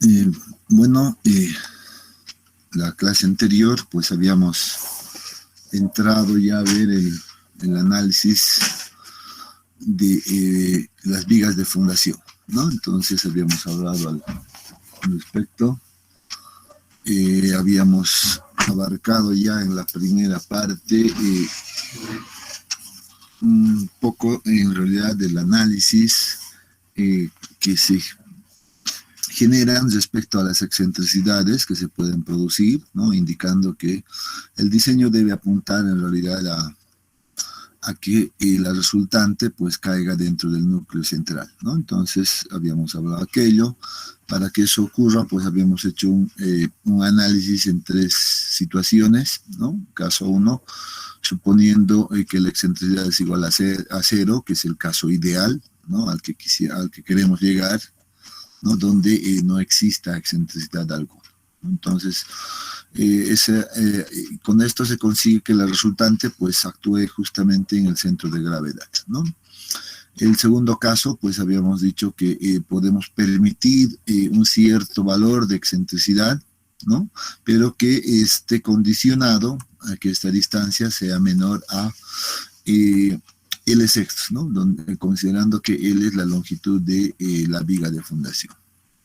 Eh, bueno, la clase anterior pues habíamos entrado ya a ver el análisis de las vigas de fundación, ¿no? Entonces habíamos hablado al respecto, habíamos abarcado ya en la primera parte un poco en realidad del análisis que se generan respecto a las excentricidades que se pueden producir, ¿no? Indicando que el diseño debe apuntar en realidad a que la resultante pues caiga dentro del núcleo central, ¿no? Entonces habíamos hablado de aquello. Para que eso ocurra pues habíamos hecho un análisis en tres situaciones, ¿no? Caso 1, suponiendo que la excentricidad es igual a cero, que es el caso ideal, ¿no? Al que queremos llegar, ¿no? Donde no exista excentricidad alguna. Entonces, con esto se consigue que la resultante pues actúe justamente en el centro de gravedad, ¿no? El segundo caso, pues habíamos dicho que podemos permitir un cierto valor de excentricidad, ¿no? Pero que esté condicionado a que esta distancia sea menor a L sextos, ¿no? Considerando que L es la longitud de la viga de fundación.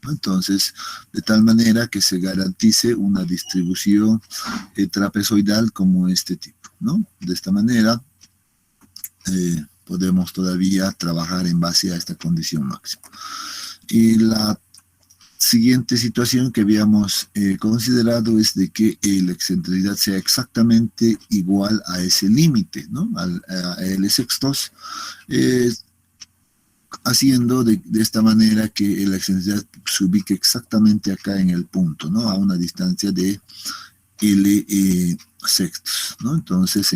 Entonces, de tal manera que se garantice una distribución trapezoidal como este tipo, ¿no? De esta manera podemos todavía trabajar en base a esta condición máxima. Y la siguiente situación que habíamos considerado es de que la excentricidad sea exactamente igual a ese límite, ¿no? A L sextos, haciendo de esta manera que la excentricidad se ubique exactamente acá en el punto, ¿no? A una distancia de L sextos, ¿no? Entonces,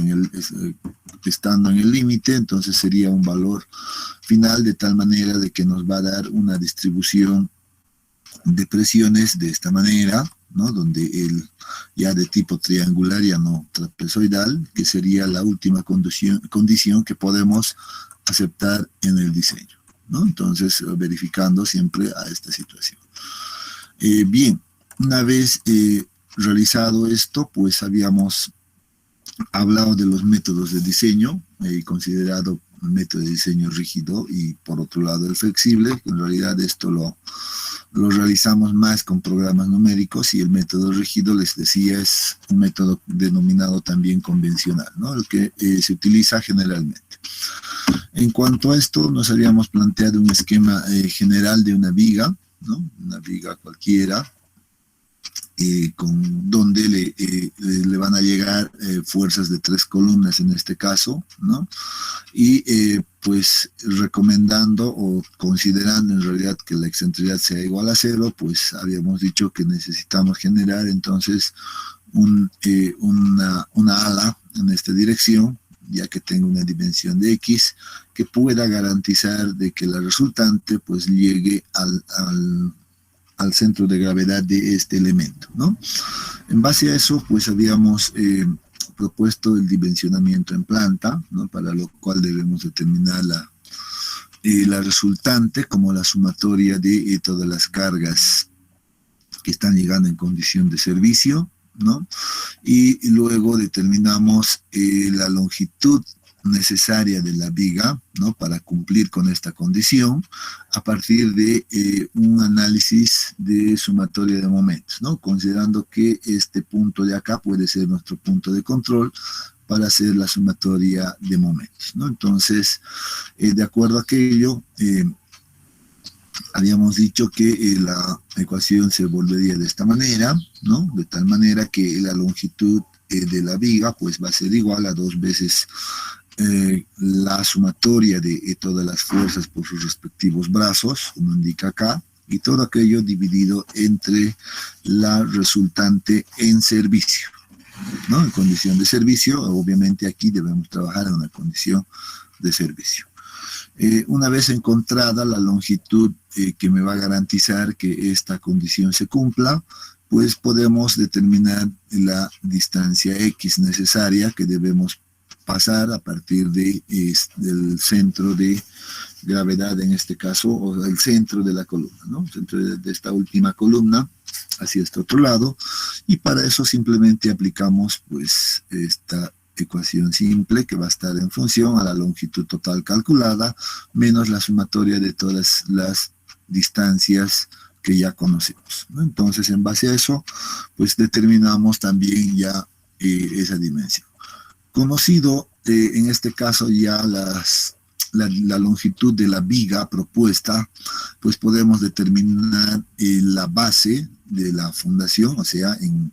estando en el límite, entonces sería un valor final de tal manera de que nos va a dar una distribución de presiones de esta manera, ¿no? Donde ya de tipo triangular, ya no trapezoidal, que sería la última condición que podemos aceptar en el diseño, ¿no? Entonces, verificando siempre a esta situación. Bien, una vez realizado esto, pues habíamos hablado de los métodos de diseño y considerado el método de diseño rígido y por otro lado el flexible. En realidad esto lo realizamos más con programas numéricos y el método rígido, les decía, es un método denominado también convencional, ¿no? El que se utiliza generalmente. En cuanto a esto, nos habíamos planteado un esquema general de una viga, ¿no? Una viga cualquiera, donde le van a llegar fuerzas de 3 columnas en este caso, ¿no? Y pues recomendando o considerando en realidad que la excentricidad sea igual a cero, pues habíamos dicho que necesitamos generar entonces una ala en esta dirección, ya que tenga una dimensión de X, que pueda garantizar de que la resultante pues llegue al centro de gravedad de este elemento, ¿no? En base a eso, pues habíamos propuesto el dimensionamiento en planta, ¿no? Para lo cual debemos determinar la resultante como la sumatoria de todas las cargas que están llegando en condición de servicio, ¿no? Y luego determinamos la longitud necesaria de la viga, ¿no? Para cumplir con esta condición a partir de un análisis de sumatoria de momentos, ¿no? Considerando que este punto de acá puede ser nuestro punto de control para hacer la sumatoria de momentos, ¿no? Entonces, de acuerdo a aquello, habíamos dicho que la ecuación se volvería de esta manera, ¿no? De tal manera que la longitud de la viga pues va a ser igual a 2 veces la sumatoria de todas las fuerzas por sus respectivos brazos, como indica acá, y todo aquello dividido entre la resultante en servicio, ¿no? En condición de servicio, obviamente aquí debemos trabajar en una condición de servicio. Una vez encontrada la longitud que me va a garantizar que esta condición se cumpla, pues podemos determinar la distancia X necesaria que debemos pasar a partir del centro de gravedad en este caso, o el centro de la columna, ¿no? El centro de esta última columna hacia este otro lado, y para eso simplemente aplicamos pues esta ecuación simple que va a estar en función a la longitud total calculada menos la sumatoria de todas las distancias que ya conocemos, ¿no? Entonces, en base a eso, pues determinamos también ya esa dimensión. Conocido en este caso ya la longitud de la viga propuesta, pues podemos determinar la base de la fundación, o sea, en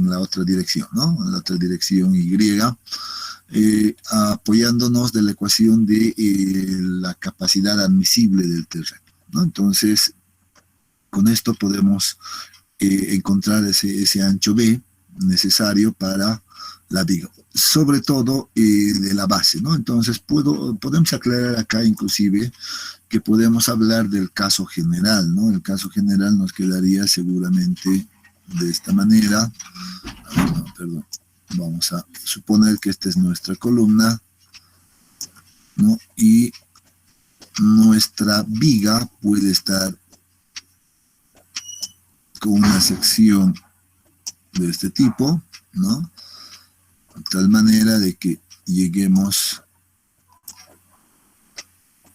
la otra dirección, ¿no? En la otra dirección Y, apoyándonos de la ecuación de la capacidad admisible del terreno, ¿no? Entonces, con esto podemos encontrar ese ancho B necesario para la viga, sobre todo de la base, ¿no? Entonces podemos aclarar acá inclusive que podemos hablar del caso general, ¿no? El caso general nos quedaría seguramente de esta manera. No, perdón. Vamos a suponer que esta es nuestra columna, ¿no? Y nuestra viga puede estar con una sección de este tipo, ¿no? De tal manera de que lleguemos,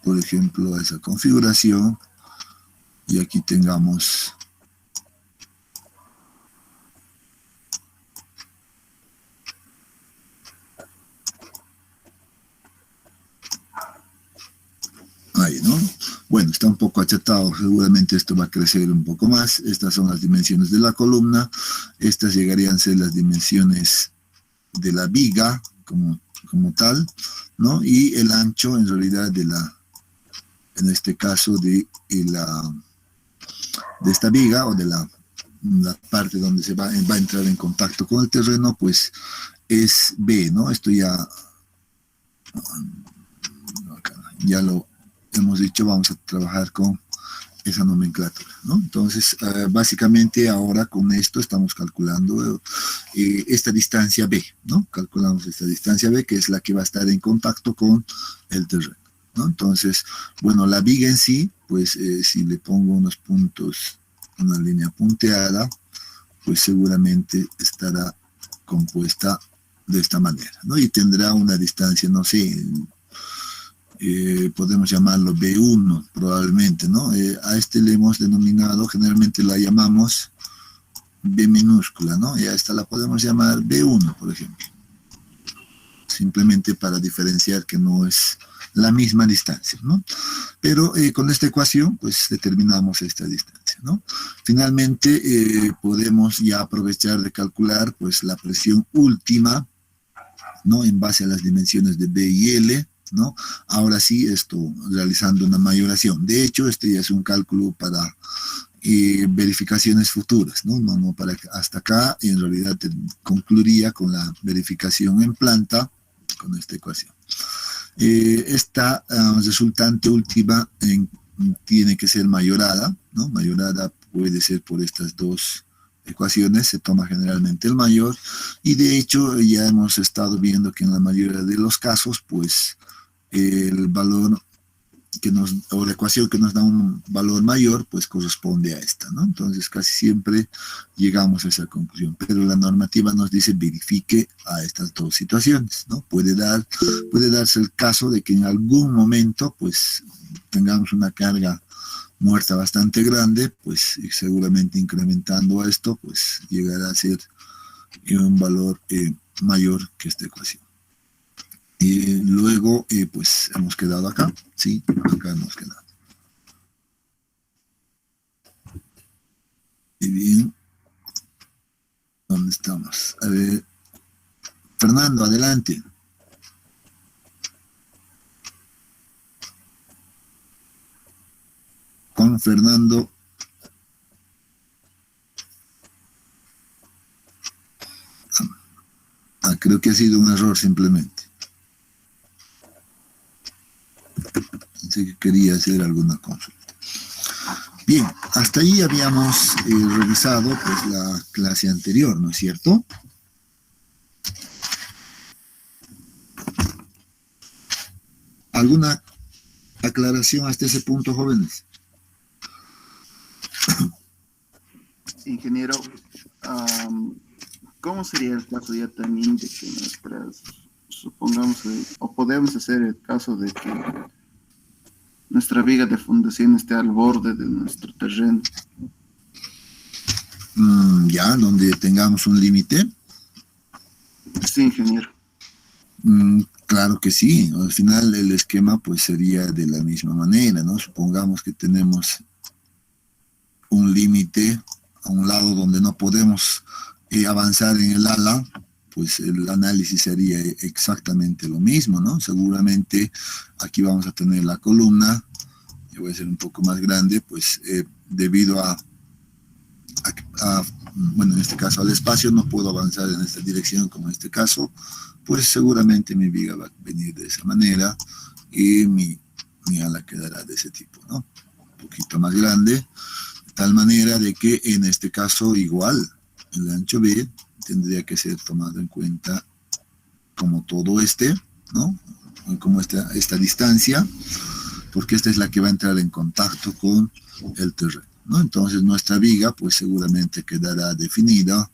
por ejemplo, a esa configuración y aquí tengamos ahí, ¿no? Bueno, está un poco achatado, seguramente esto va a crecer un poco más. Estas son las dimensiones de la columna, estas llegarían a ser las dimensiones de la viga como tal, ¿no? Y el ancho en realidad en este caso de esta viga o de la parte donde se va a entrar en contacto con el terreno, pues es B, ¿no? Esto ya lo hemos dicho, vamos a trabajar con esa nomenclatura, ¿no? Entonces, básicamente ahora con esto estamos calculando esta distancia B, ¿no? Calculamos esta distancia B, que es la que va a estar en contacto con el terreno, ¿no? Entonces, bueno, la viga en sí, pues si le pongo unos puntos, una línea punteada, pues seguramente estará compuesta de esta manera, ¿no? Y tendrá una distancia, no sé, podemos llamarlo B1 probablemente, ¿no? A este le hemos denominado, generalmente la llamamos B minúscula, ¿no? Y a esta la podemos llamar B1, por ejemplo. Simplemente para diferenciar que no es la misma distancia, ¿no? Pero con esta ecuación, pues determinamos esta distancia, ¿no? Finalmente, podemos ya aprovechar de calcular, pues, la presión última, ¿no? En base a las dimensiones de B y L, ¿no? Ahora sí, esto realizando una mayoración. De hecho, este ya es un cálculo para verificaciones futuras, ¿no? No para hasta acá, en realidad concluiría con la verificación en planta con esta ecuación. Esta resultante última tiene que ser mayorada, ¿no? Mayorada puede ser por estas dos ecuaciones, se toma generalmente el mayor, y de hecho ya hemos estado viendo que en la mayoría de los casos, pues el valor o la ecuación que nos da un valor mayor, pues corresponde a esta, ¿no? Entonces casi siempre llegamos a esa conclusión, pero la normativa nos dice verifique a estas dos situaciones, ¿no? Puede darse el caso de que en algún momento, pues, tengamos una carga muerta bastante grande, pues, y seguramente incrementando a esto, pues, llegará a ser un valor mayor que esta ecuación. Y luego, pues, hemos quedado acá, ¿sí? Acá hemos quedado. Y bien, ¿dónde estamos? A ver, Fernando, adelante. Juan Fernando. Creo que ha sido un error simplemente. Pensé que quería hacer alguna consulta. Bien, hasta ahí habíamos revisado pues la clase anterior, ¿no es cierto? ¿Alguna aclaración hasta ese punto, jóvenes? Ingeniero, ¿cómo sería el caso ya también de que supongamos, o podemos hacer el caso de que nuestra viga de fundación esté al borde de nuestro terreno? Ya, donde tengamos un límite. Sí, ingeniero. Claro que sí, al final el esquema pues sería de la misma manera, ¿no? Supongamos que tenemos un límite a un lado donde no podemos avanzar en el ala, pues el análisis sería exactamente lo mismo, ¿no? Seguramente aquí vamos a tener la columna, yo voy a ser un poco más grande, pues debido bueno, en este caso al espacio, no puedo avanzar en esta dirección como en este caso, pues seguramente mi viga va a venir de esa manera y mi ala quedará de ese tipo, ¿no? Un poquito más grande, de tal manera de que en este caso igual el ancho B tendría que ser tomado en cuenta como todo ¿no? Como esta distancia, porque esta es la que va a entrar en contacto con el terreno, ¿no? Entonces nuestra viga pues seguramente quedará definida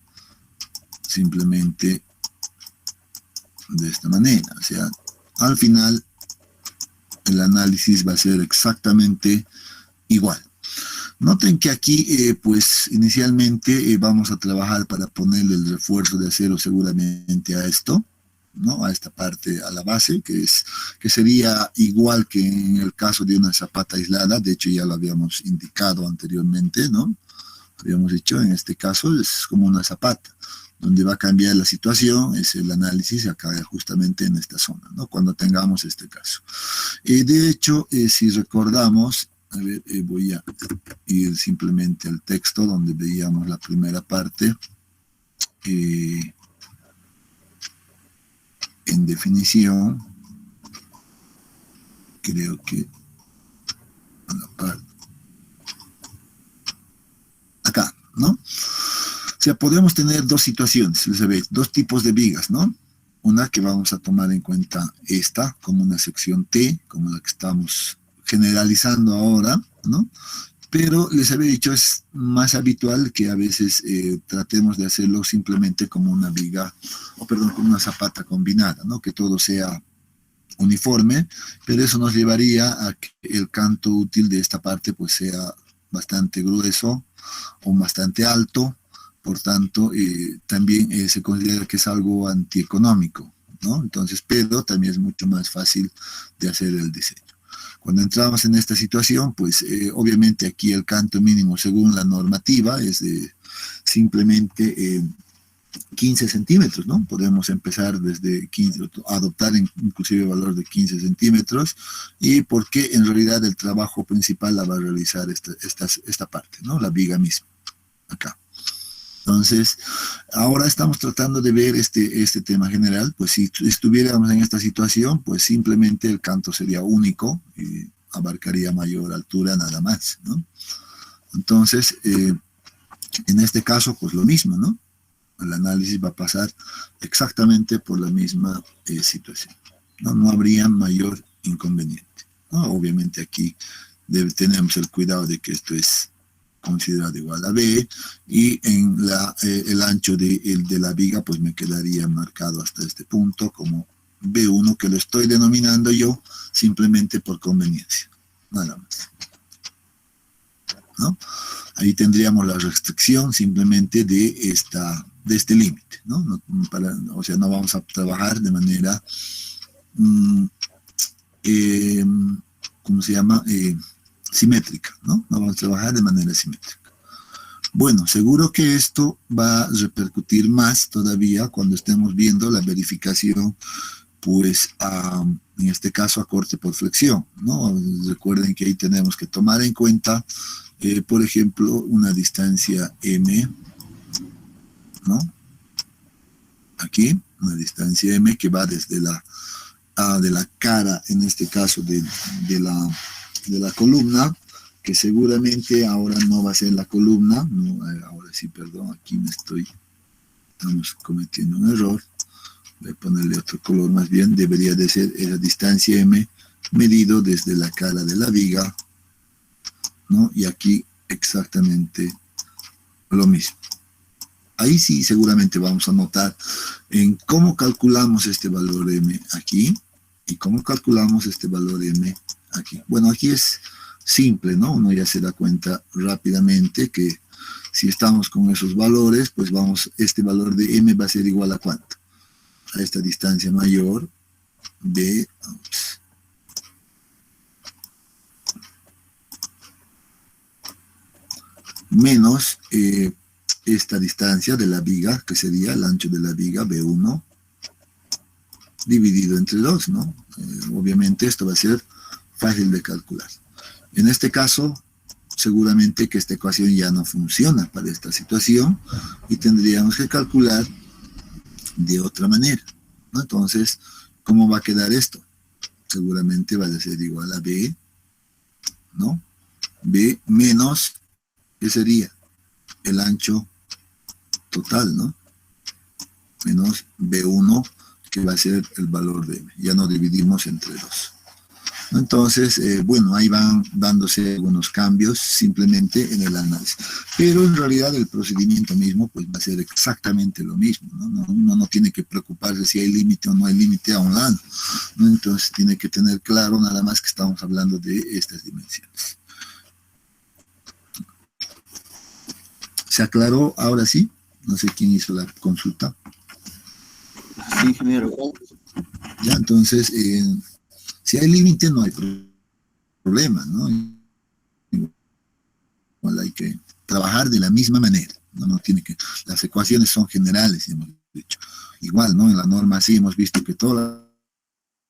simplemente de esta manera. O sea, al final el análisis va a ser exactamente igual. Noten que aquí, pues inicialmente vamos a trabajar para ponerle el refuerzo de acero seguramente a esto, ¿no? A esta parte, a la base, que sería igual que en el caso de una zapata aislada. De hecho ya lo habíamos indicado anteriormente, ¿no? Habíamos dicho, en este caso es como una zapata. Donde va a cambiar la situación es el análisis acá justamente en esta zona, ¿no? Cuando tengamos este caso. De hecho, si recordamos, a ver, voy a ir simplemente al texto donde veíamos la primera parte. En definición, creo que a la parte acá, ¿no? O sea, podemos tener dos situaciones, dos tipos de vigas, ¿no? Una que vamos a tomar en cuenta esta, como una sección T, como la que estamos generalizando ahora, ¿no? Pero les había dicho, es más habitual que a veces tratemos de hacerlo simplemente como una viga, o perdón, como una zapata combinada, ¿no? Que todo sea uniforme, pero eso nos llevaría a que el canto útil de esta parte pues sea bastante grueso o bastante alto, por tanto también se considera que es algo antieconómico, ¿no? Entonces, pero también es mucho más fácil de hacer el diseño. Cuando entramos en esta situación, pues obviamente aquí el canto mínimo según la normativa es de simplemente 15 centímetros, ¿no? Podemos empezar desde 15, adoptar inclusive valor de 15 centímetros, y porque en realidad el trabajo principal la va a realizar esta parte, ¿no? La viga misma, acá. Entonces, ahora estamos tratando de ver este tema general. Pues si estuviéramos en esta situación, pues simplemente el canto sería único y abarcaría mayor altura nada más, ¿no? Entonces, en este caso, pues lo mismo, ¿no? El análisis va a pasar exactamente por la misma situación, ¿no? No habría mayor inconveniente, ¿no? Obviamente aquí tenemos el cuidado de que esto es considerado igual a B, y en el ancho de la viga pues me quedaría marcado hasta este punto como B1, que lo estoy denominando yo simplemente por conveniencia, nada más, ¿no? Ahí tendríamos la restricción simplemente de este límite, ¿no? O sea, no vamos a trabajar de manera, ¿cómo se llama? Simétrica, ¿no? No vamos a trabajar de manera simétrica. Bueno, seguro que esto va a repercutir más todavía cuando estemos viendo la verificación, pues, en este caso a corte por flexión, ¿no? Recuerden que ahí tenemos que tomar en cuenta, por ejemplo, una distancia M, ¿no? Aquí, una distancia M que va desde de la cara, en este caso, de la columna, que seguramente ahora no va a ser la columna, no, ahora sí, perdón, aquí estamos cometiendo un error, voy a ponerle otro color, más bien debería de ser esa distancia M, medido desde la cara de la viga, ¿no? Y aquí exactamente lo mismo. Ahí sí seguramente vamos a notar en cómo calculamos este valor M aquí y cómo calculamos este valor M aquí. Bueno, aquí es simple, ¿no? Uno ya se da cuenta rápidamente que si estamos con esos valores, pues este valor de M va a ser igual a ¿cuánto? A esta distancia mayor de... menos esta distancia de la viga, que sería el ancho de la viga, B1, dividido entre 2, ¿no? Obviamente esto va a ser fácil de calcular. En este caso, seguramente que esta ecuación ya no funciona para esta situación y tendríamos que calcular de otra manera, ¿no? Entonces, ¿cómo va a quedar esto? Seguramente va a ser igual a B, ¿no? B menos, ¿qué sería? El ancho total, ¿no? Menos B1, que va a ser el valor de M. Ya no dividimos entre 2. Entonces, bueno, ahí van dándose algunos cambios simplemente en el análisis. Pero en realidad el procedimiento mismo pues va a ser exactamente lo mismo, ¿no? Uno no tiene que preocuparse si hay límite o no hay límite a un lado, ¿no? Entonces tiene que tener claro nada más que estamos hablando de estas dimensiones. ¿Se aclaró ahora sí? No sé quién hizo la consulta. Sí, ingeniero. Ya, entonces, si hay límite no hay problema, ¿no? Igual hay que trabajar de la misma manera, ¿no? No tiene que, las ecuaciones son generales, hemos dicho. Igual, ¿no? En la norma sí hemos visto que todas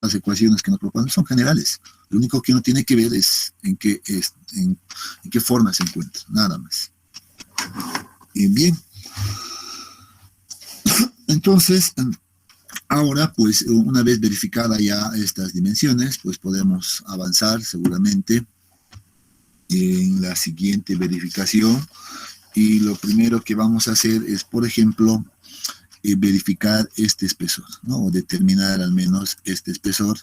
las ecuaciones que nos proponen son generales. Lo único que uno tiene que ver es en qué forma se encuentra, nada más. Bien. Entonces, ahora, pues, una vez verificada ya estas dimensiones, pues podemos avanzar seguramente en la siguiente verificación. Y lo primero que vamos a hacer es, por ejemplo, verificar este espesor, ¿no? O determinar al menos este espesor,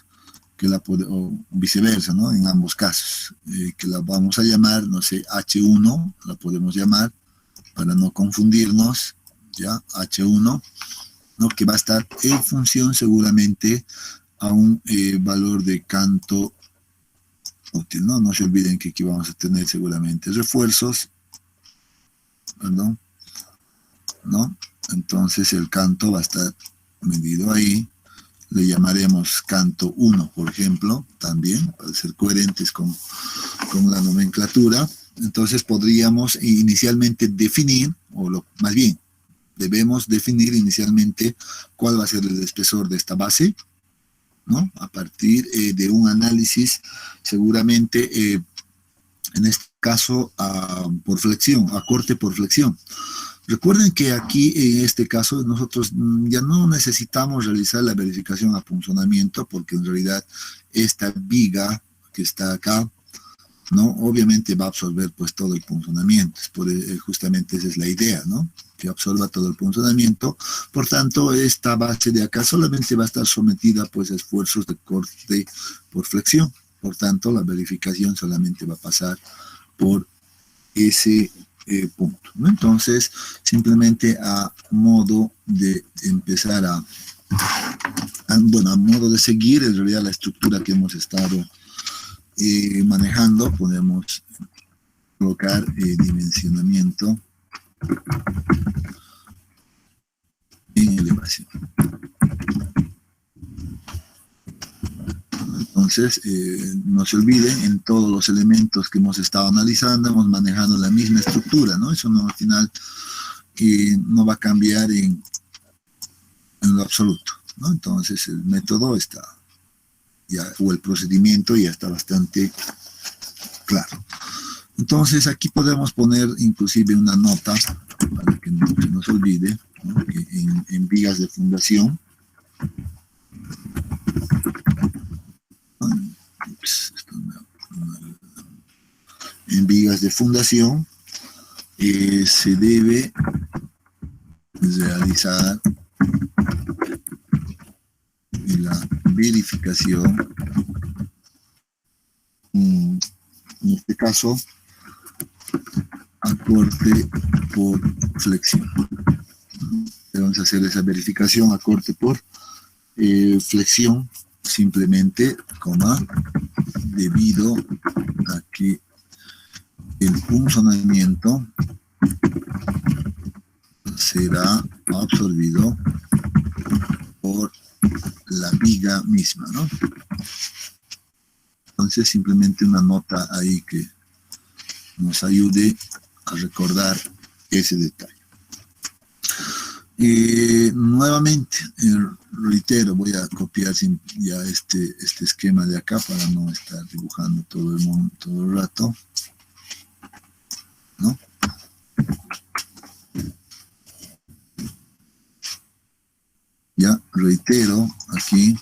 o viceversa, ¿no? En ambos casos, que la vamos a llamar, no sé, H1, la podemos llamar, para no confundirnos, ¿ya? H1, ¿no? Que va a estar en función seguramente a un valor de canto útil, ¿no? No se olviden que aquí vamos a tener seguramente refuerzos, perdón, ¿no? Entonces el canto va a estar medido ahí, le llamaremos canto 1, por ejemplo, también, para ser coherentes con la nomenclatura. Entonces podríamos inicialmente definir, más bien, debemos definir inicialmente cuál va a ser el espesor de esta base, ¿no? A partir de un análisis, seguramente, en este caso, por flexión, a corte por flexión. Recuerden que aquí, en este caso, nosotros ya no necesitamos realizar la verificación a punzonamiento, porque en realidad esta viga que está acá, ¿no? Obviamente va a absorber pues todo el punzonamiento, justamente esa es la idea, ¿no? Que absorba todo el punzonamiento. Por tanto, esta base de acá solamente va a estar sometida pues a esfuerzos de corte por flexión. Por tanto, la verificación solamente va a pasar por ese punto, ¿no? Entonces, simplemente a modo de empezar a modo de seguir en realidad la estructura que hemos estado manejando, podemos colocar dimensionamiento en elevación. Entonces, no se olviden, en todos los elementos que hemos estado analizando, hemos manejado la misma estructura, ¿no? Eso no, al final no va a cambiar en lo absoluto, ¿no? Entonces, el método está, o el procedimiento ya está bastante claro. Entonces, aquí podemos poner inclusive una nota, para que no se nos olvide, ¿no? Que en vigas de fundación, en vigas de fundación se debe realizar la verificación en este caso, acorte por flexión. Vamos a hacer esa verificación, acorte por flexión, simplemente, debido a que el punzonamiento será absorbido por la viga misma, ¿no? Entonces, simplemente una nota ahí que nos ayude a recordar ese detalle. Nuevamente, reitero, voy a copiar ya este esquema de acá para no estar dibujando todo el rato, ¿no? Ya, reitero, aquí,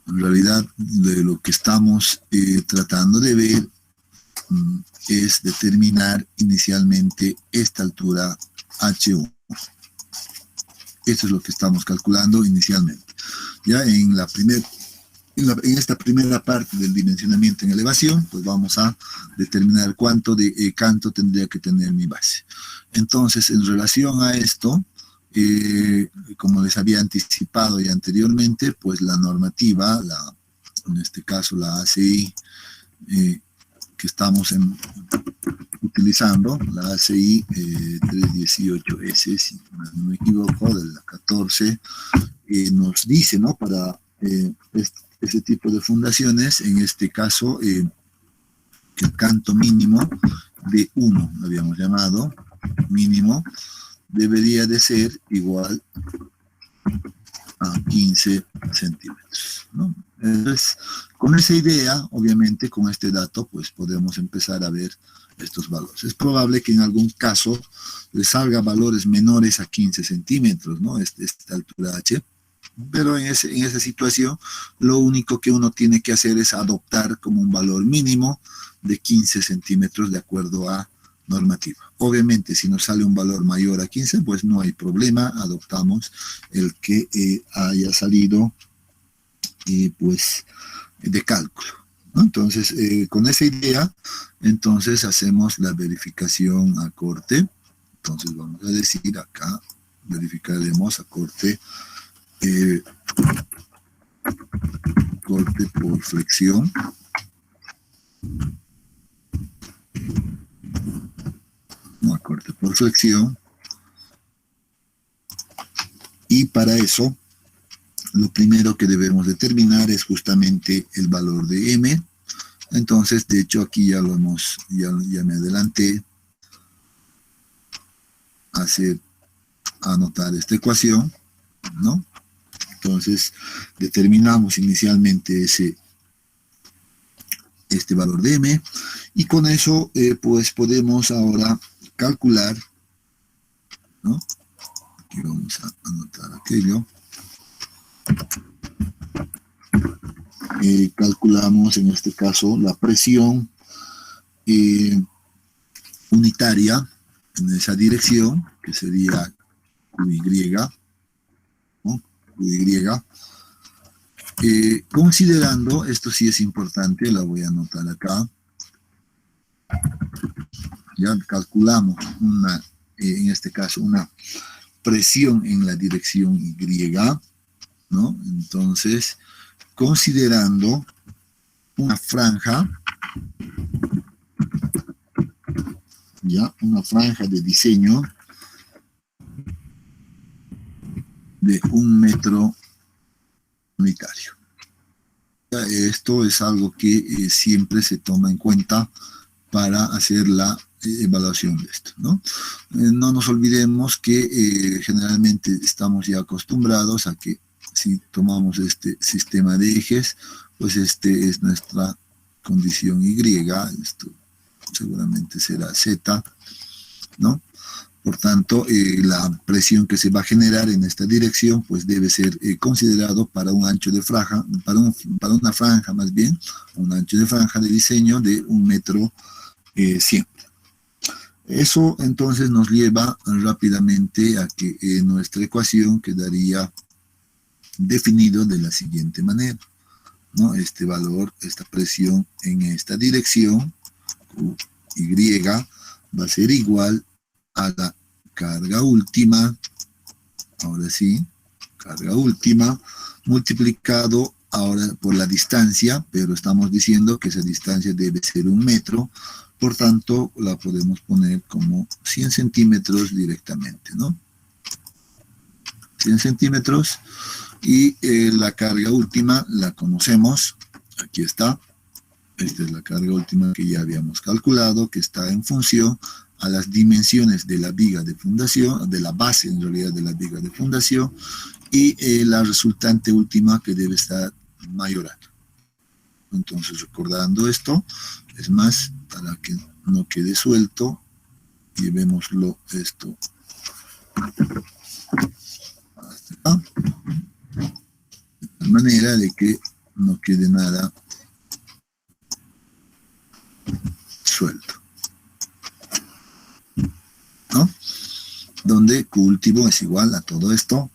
en realidad, de lo que estamos tratando de ver es determinar inicialmente esta altura H1. Esto es lo que estamos calculando inicialmente. Ya en esta primera parte del dimensionamiento en elevación, pues vamos a determinar cuánto de canto tendría que tener mi base. Entonces, en relación a esto, como les había anticipado ya anteriormente, pues la normativa, en este caso la ACI, que estamos utilizando, la ACI 318S, si no me equivoco, de la 14, nos dice, ¿no?, para este tipo de fundaciones, en este caso, que el canto mínimo de 1, lo habíamos llamado, mínimo, debería de ser igual a 15 centímetros, ¿no? Entonces, con esa idea, obviamente, con este dato, pues podemos empezar a ver estos valores. Es probable que en algún caso les salga valores menores a 15 centímetros, ¿no? Esta altura H, pero en esa situación, lo único que uno tiene que hacer es adoptar como un valor mínimo de 15 centímetros de acuerdo a normativa. Obviamente, si nos sale un valor mayor a 15, pues no hay problema, adoptamos el que haya salido pues de cálculo, ¿no? Entonces, con esa idea, entonces hacemos la verificación a corte. Entonces vamos a decir acá, verificaremos a corte, corte por flexión. No, corte por flexión. Y para eso, lo primero que debemos determinar es justamente el valor de M. Entonces, de hecho, aquí ya ya me adelanté a anotar esta ecuación, ¿no? Entonces, determinamos inicialmente este valor de M, y con eso, pues podemos ahora calcular, ¿no? Aquí vamos a anotar aquello. Calculamos en este caso la presión unitaria en esa dirección, que sería QY, ¿no? QY. Considerando, esto sí es importante, la voy a anotar acá, ya calculamos en este caso una presión en la dirección Y, ¿no? Entonces, considerando una franja, ya, una franja de diseño de 1 metro unitario. Esto es algo que siempre se toma en cuenta para hacer la evaluación de esto, ¿no? No nos olvidemos que generalmente estamos ya acostumbrados a que si tomamos este sistema de ejes, pues este es nuestra condición Y, esto seguramente será Z, ¿no? Por tanto, la presión que se va a generar en esta dirección, pues debe ser considerado para un ancho de franja, para una franja más bien, un ancho de franja de diseño de 1 metro 100. Eso entonces nos lleva rápidamente a que nuestra ecuación quedaría definido de la siguiente manera, ¿no? Este valor, esta presión en esta dirección, Y, va a ser igual a la carga última, ahora sí, carga última, multiplicado ahora por la distancia, pero estamos diciendo que esa distancia debe ser 1 metro, por tanto la podemos poner como 100 centímetros directamente, ¿no? 100 centímetros, y la carga última la conocemos, aquí está, esta es la carga última que ya habíamos calculado, que está en función a las dimensiones de la viga de fundación, de la base en realidad de la viga de fundación, y la resultante última que debe estar mayorando. Entonces, recordando esto, es más, para que no quede suelto, llevémoslo esto hasta acá, de manera de que no quede nada suelto, ¿no? Donde Q último es igual a todo esto.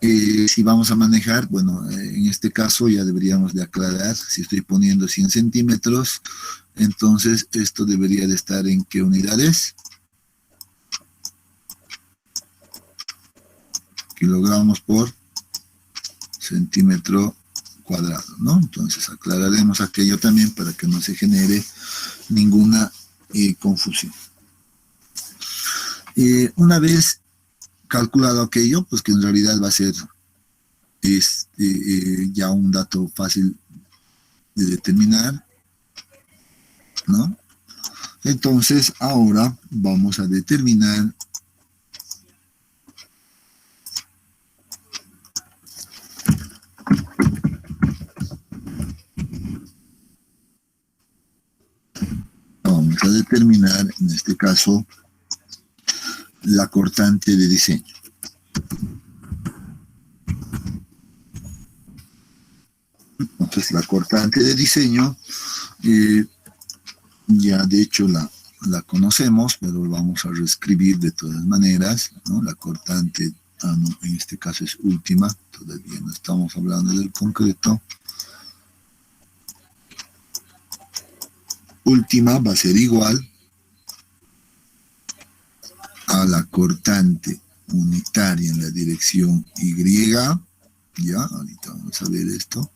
Si vamos a manejar, bueno, en este caso ya deberíamos de aclarar, si estoy poniendo 100 centímetros, entonces esto debería de estar en ¿qué unidades? Kilogramos por centímetro cuadrado, ¿no? Entonces aclararemos aquello también para que no se genere ninguna confusión. Una vez calculado aquello, pues que en realidad va a ser ya un dato fácil de determinar, ¿no? Entonces ahora vamos a determinar en este caso la cortante de diseño. Entonces la cortante de diseño ya de hecho la conocemos, pero vamos a reescribir de todas maneras, ¿no? La cortante, no, en este caso es última, todavía no estamos hablando del concreto. Última va a ser igual a la cortante unitaria en la dirección Y, ya, ahorita vamos a ver esto,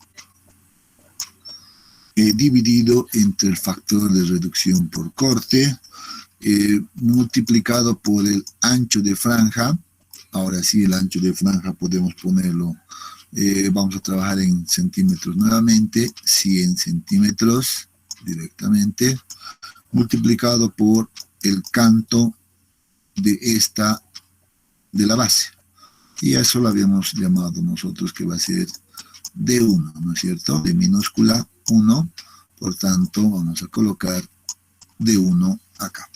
dividido entre el factor de reducción por corte, multiplicado por el ancho de franja. Ahora sí, el ancho de franja podemos ponerlo, vamos a trabajar en centímetros nuevamente, 100 centímetros directamente, multiplicado por el canto de la base. Y eso lo habíamos llamado nosotros que va a ser D1, ¿no es cierto? De minúscula 1, por tanto vamos a colocar D1 acá.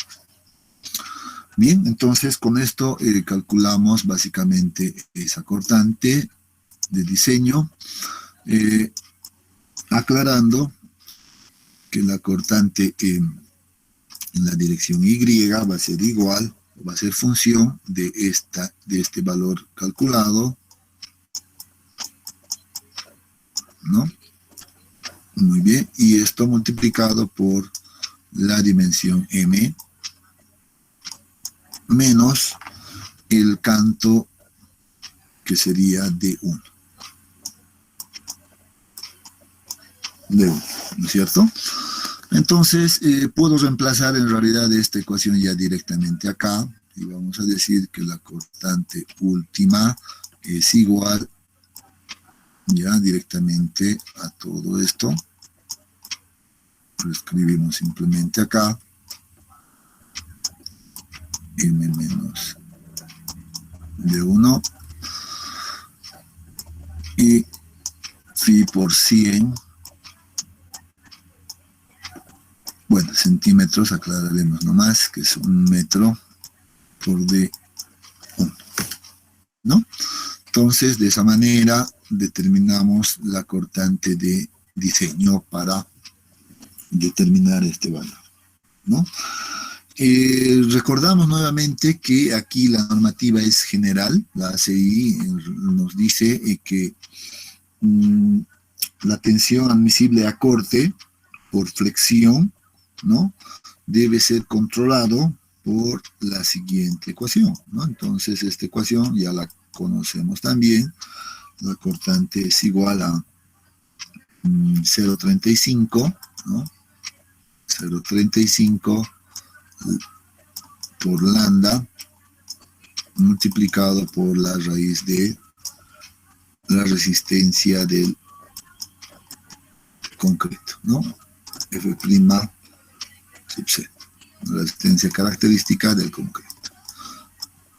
Bien, entonces con esto calculamos básicamente esa cortante de diseño, aclarando que la cortante en la dirección Y va a ser igual, va a ser función de este valor calculado, ¿no? Muy bien, y esto multiplicado por la dimensión M menos el canto que sería D1. ¿No es cierto? Entonces, puedo reemplazar en realidad esta ecuación ya directamente acá, y vamos a decir que la cortante última es igual ya directamente a todo esto. Lo escribimos simplemente acá, M menos D1, y phi por 100, bueno, centímetros, aclararemos nomás, que es 1 metro por D1, ¿no? Entonces, de esa manera determinamos la cortante de diseño para determinar este valor, ¿no? Recordamos nuevamente que aquí la normativa es general, la ACI nos dice que la tensión admisible a corte por flexión, ¿no? Debe ser controlado por la siguiente ecuación, ¿no? Entonces, esta ecuación ya la conocemos también. La cortante es igual a 0,35, ¿no? 0,35 por lambda multiplicado por la raíz de la resistencia del concreto, ¿no? F' sub C, la resistencia característica del concreto.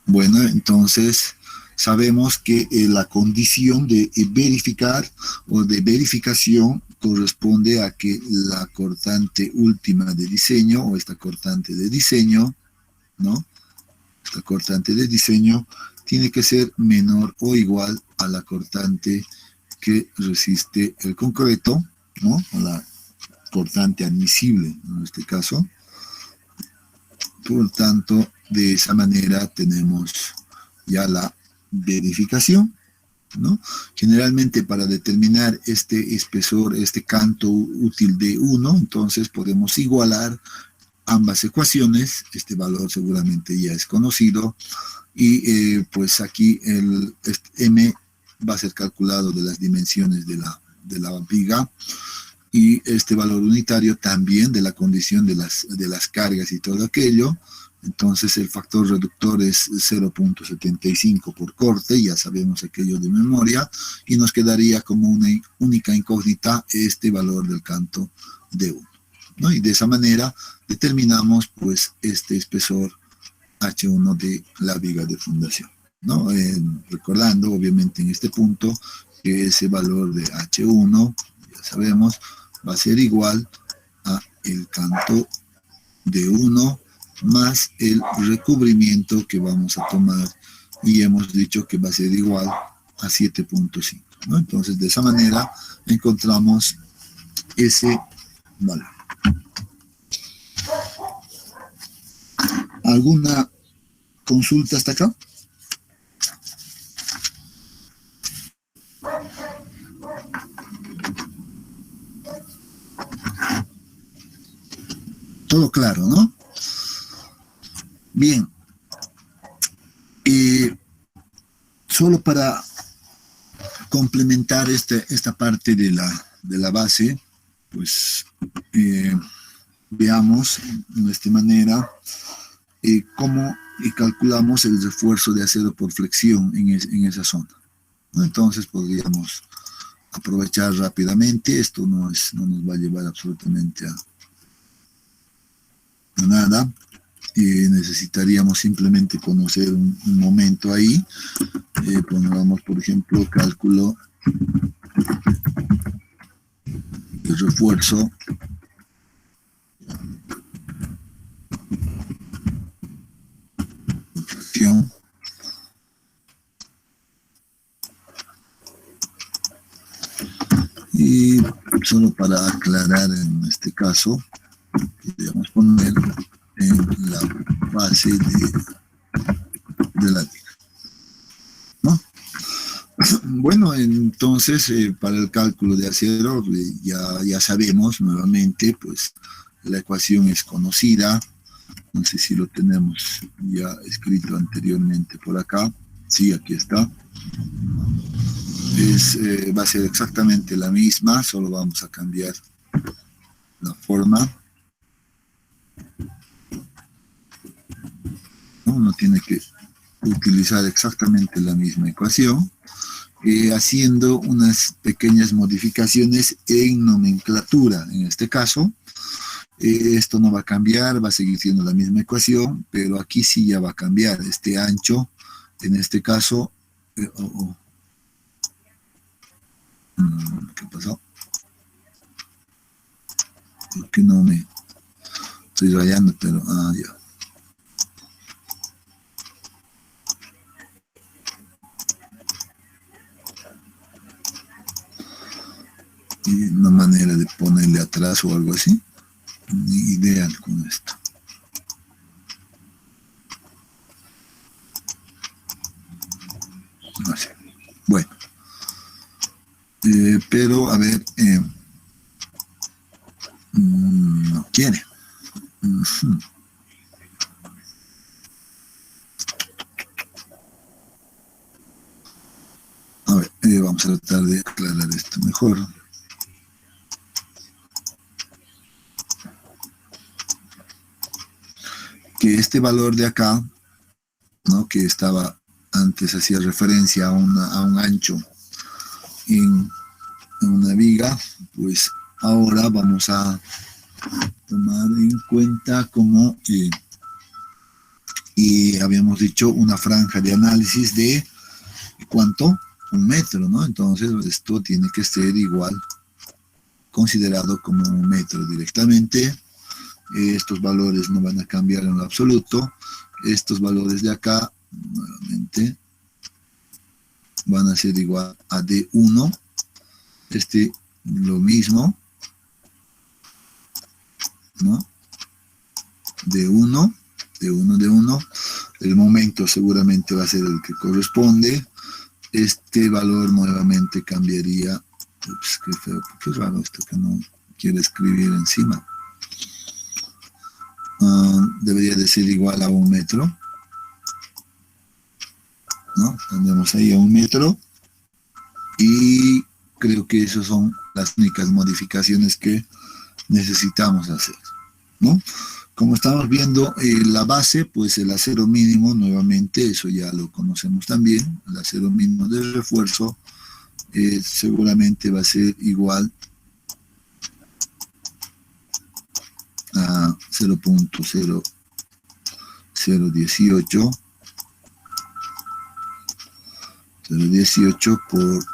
Bueno, entonces sabemos que la condición de verificar o de verificación corresponde a que la cortante última de diseño o esta cortante de diseño, ¿no? Esta cortante de diseño tiene que ser menor o igual a la cortante que resiste el concreto, ¿no? O la cortante admisible en este caso. Por tanto, de esa manera tenemos ya la verificación, ¿no? Generalmente para determinar este espesor, este canto útil de 1, entonces podemos igualar ambas ecuaciones. Este valor seguramente ya es conocido y pues aquí este M va a ser calculado de las dimensiones de la viga y este valor unitario también de la condición de las cargas y todo aquello. Entonces el factor reductor es 0,75 por corte, ya sabemos aquello de memoria, y nos quedaría como una única incógnita este valor del canto de 1, ¿no? Y de esa manera determinamos pues este espesor H1 de la viga de fundación, ¿no? Recordando obviamente en este punto que ese valor de H1, ya sabemos, va a ser igual a el canto de 1 más el recubrimiento que vamos a tomar y hemos dicho que va a ser igual a 7,5, ¿no? Entonces de esa manera encontramos ese valor. ¿Alguna consulta hasta acá? Todo claro, ¿no? Bien. Solo para complementar esta parte de la base, pues veamos de esta manera cómo calculamos el refuerzo de acero por flexión en esa zona, ¿no? Entonces podríamos aprovechar rápidamente. Esto no nos va a llevar absolutamente a nada. Necesitaríamos simplemente conocer un momento ahí. Pongamos, por ejemplo, cálculo del refuerzo por fracción. Y solo para aclarar en este caso, podríamos poner en la base de la viga, ¿no? Bueno, entonces para el cálculo de acero ya sabemos nuevamente, pues la ecuación es conocida. No sé si lo tenemos ya escrito anteriormente por acá. Sí, aquí está. Va a ser exactamente la misma, solo vamos a cambiar la forma. Uno tiene que utilizar exactamente la misma ecuación, haciendo unas pequeñas modificaciones en nomenclatura. En este caso, esto no va a cambiar, va a seguir siendo la misma ecuación, pero aquí sí ya va a cambiar. Este ancho, en este caso, ¿qué pasó? ¿Por qué no me estoy rayando? Pero, ya. Y una manera de ponerle atrás o algo así, ideal con esto. Así. Bueno, Pero, a ver, no quiere. Ujú. A ver, vamos a tratar de aclarar esto mejor. Que este valor de acá, ¿no? Que estaba antes, hacía referencia a un ancho en una viga, pues ahora vamos a tomar en cuenta como, y habíamos dicho, una franja de análisis de ¿cuánto? 1 metro, ¿no? Entonces esto tiene que ser igual, considerado como 1 metro directamente. Estos valores no van a cambiar en lo absoluto. Estos valores de acá, nuevamente, van a ser igual a D1. Lo mismo, ¿no? D1, D1, D1. El momento seguramente va a ser el que corresponde. Este valor nuevamente cambiaría. Ups, qué feo, qué raro esto que no quiere escribir encima. Debería de ser igual a 1 metro, ¿no? Tenemos ahí a 1 metro, y creo que esas son las únicas modificaciones que necesitamos hacer, ¿no? Como estamos viendo, la base, pues el acero mínimo, nuevamente, eso ya lo conocemos también, el acero mínimo de refuerzo seguramente va a ser igual a 0.018 por,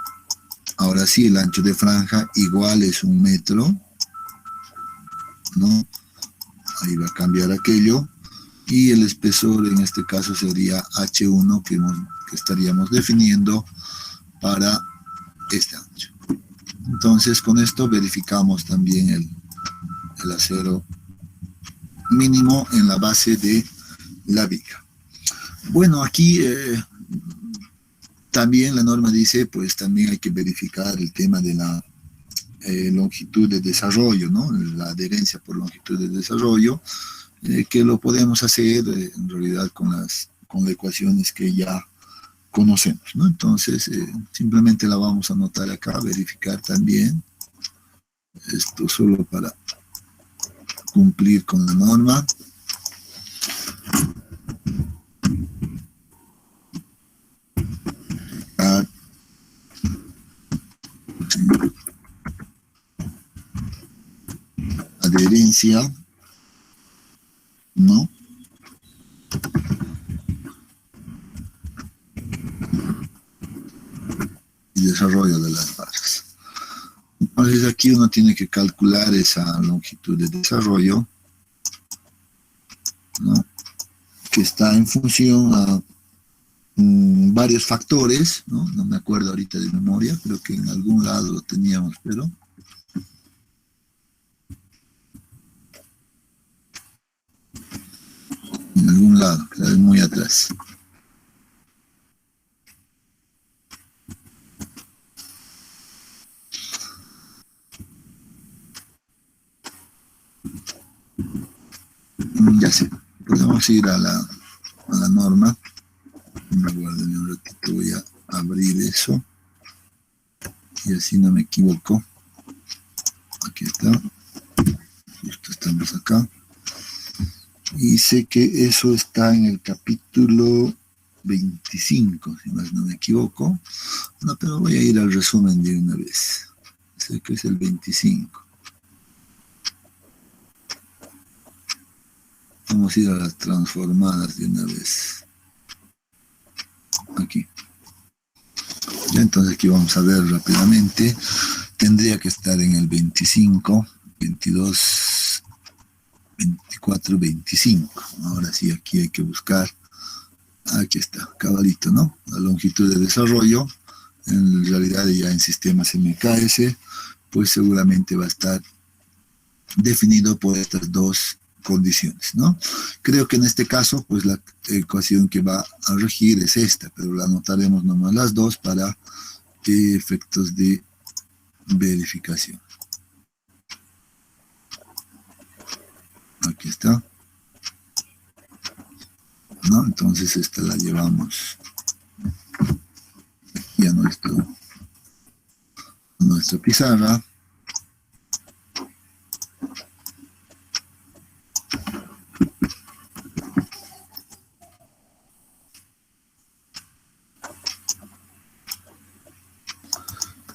ahora sí, el ancho de franja igual es 1 metro, ¿no? Ahí va a cambiar aquello, y el espesor en este caso sería H1 que estaríamos definiendo para este ancho. Entonces con esto verificamos también el acero mínimo en la base de la viga. Bueno, aquí también la norma dice, pues también hay que verificar el tema de la longitud de desarrollo, ¿no? La adherencia por longitud de desarrollo, que lo podemos hacer en realidad con las ecuaciones que ya conocemos, ¿no? Entonces, simplemente la vamos a anotar acá, verificar también. Esto solo para cumplir con la norma. Adherencia, ¿no? Y desarrollo de las barras. Entonces aquí uno tiene que calcular esa longitud de desarrollo, ¿no? Que está en función a varios factores, ¿no? No me acuerdo ahorita de memoria, creo que en algún lado lo teníamos, pero en algún lado, ¿sabes? Muy atrás. Ya sé, podemos ir a la norma. Guarden un ratito, voy a abrir eso y así no me equivoco. Aquí está, justo estamos acá, y sé que eso está en el capítulo 25, si más no me equivoco. No, pero voy a ir al resumen de una vez. Sé que es el 25. Vamos a ir a las transformadas de una vez. Aquí. Entonces aquí vamos a ver rápidamente. Tendría que estar en el 25, 22, 24, 25. Ahora sí, aquí hay que buscar. Aquí está, cabalito, ¿no? La longitud de desarrollo. En realidad ya en sistemas MKS, pues seguramente va a estar definido por estas dos condiciones, ¿no? Creo que en este caso, pues la ecuación que va a regir es esta, pero la anotaremos nomás las dos para efectos de verificación. Aquí está. ¿No? Entonces esta la llevamos aquí a nuestra pizarra.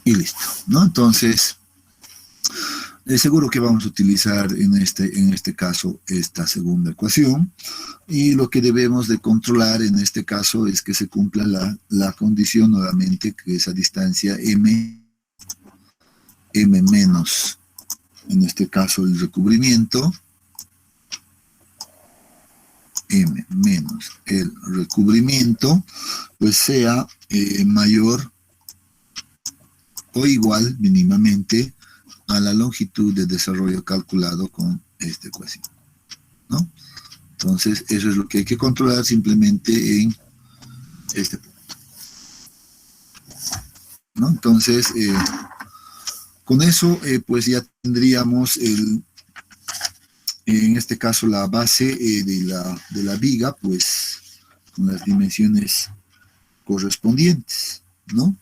Y listo, ¿no? Entonces, seguro que vamos a utilizar en este caso esta segunda ecuación, y lo que debemos de controlar en este caso es que se cumpla la condición nuevamente, que es a distancia m menos, en este caso el recubrimiento, m menos el recubrimiento, pues sea mayor o igual mínimamente a la longitud de desarrollo calculado con esta ecuación, ¿no? Entonces, eso es lo que hay que controlar simplemente en este punto, ¿no? Entonces, con eso, pues ya tendríamos en este caso la base de la viga, pues con las dimensiones correspondientes, ¿no?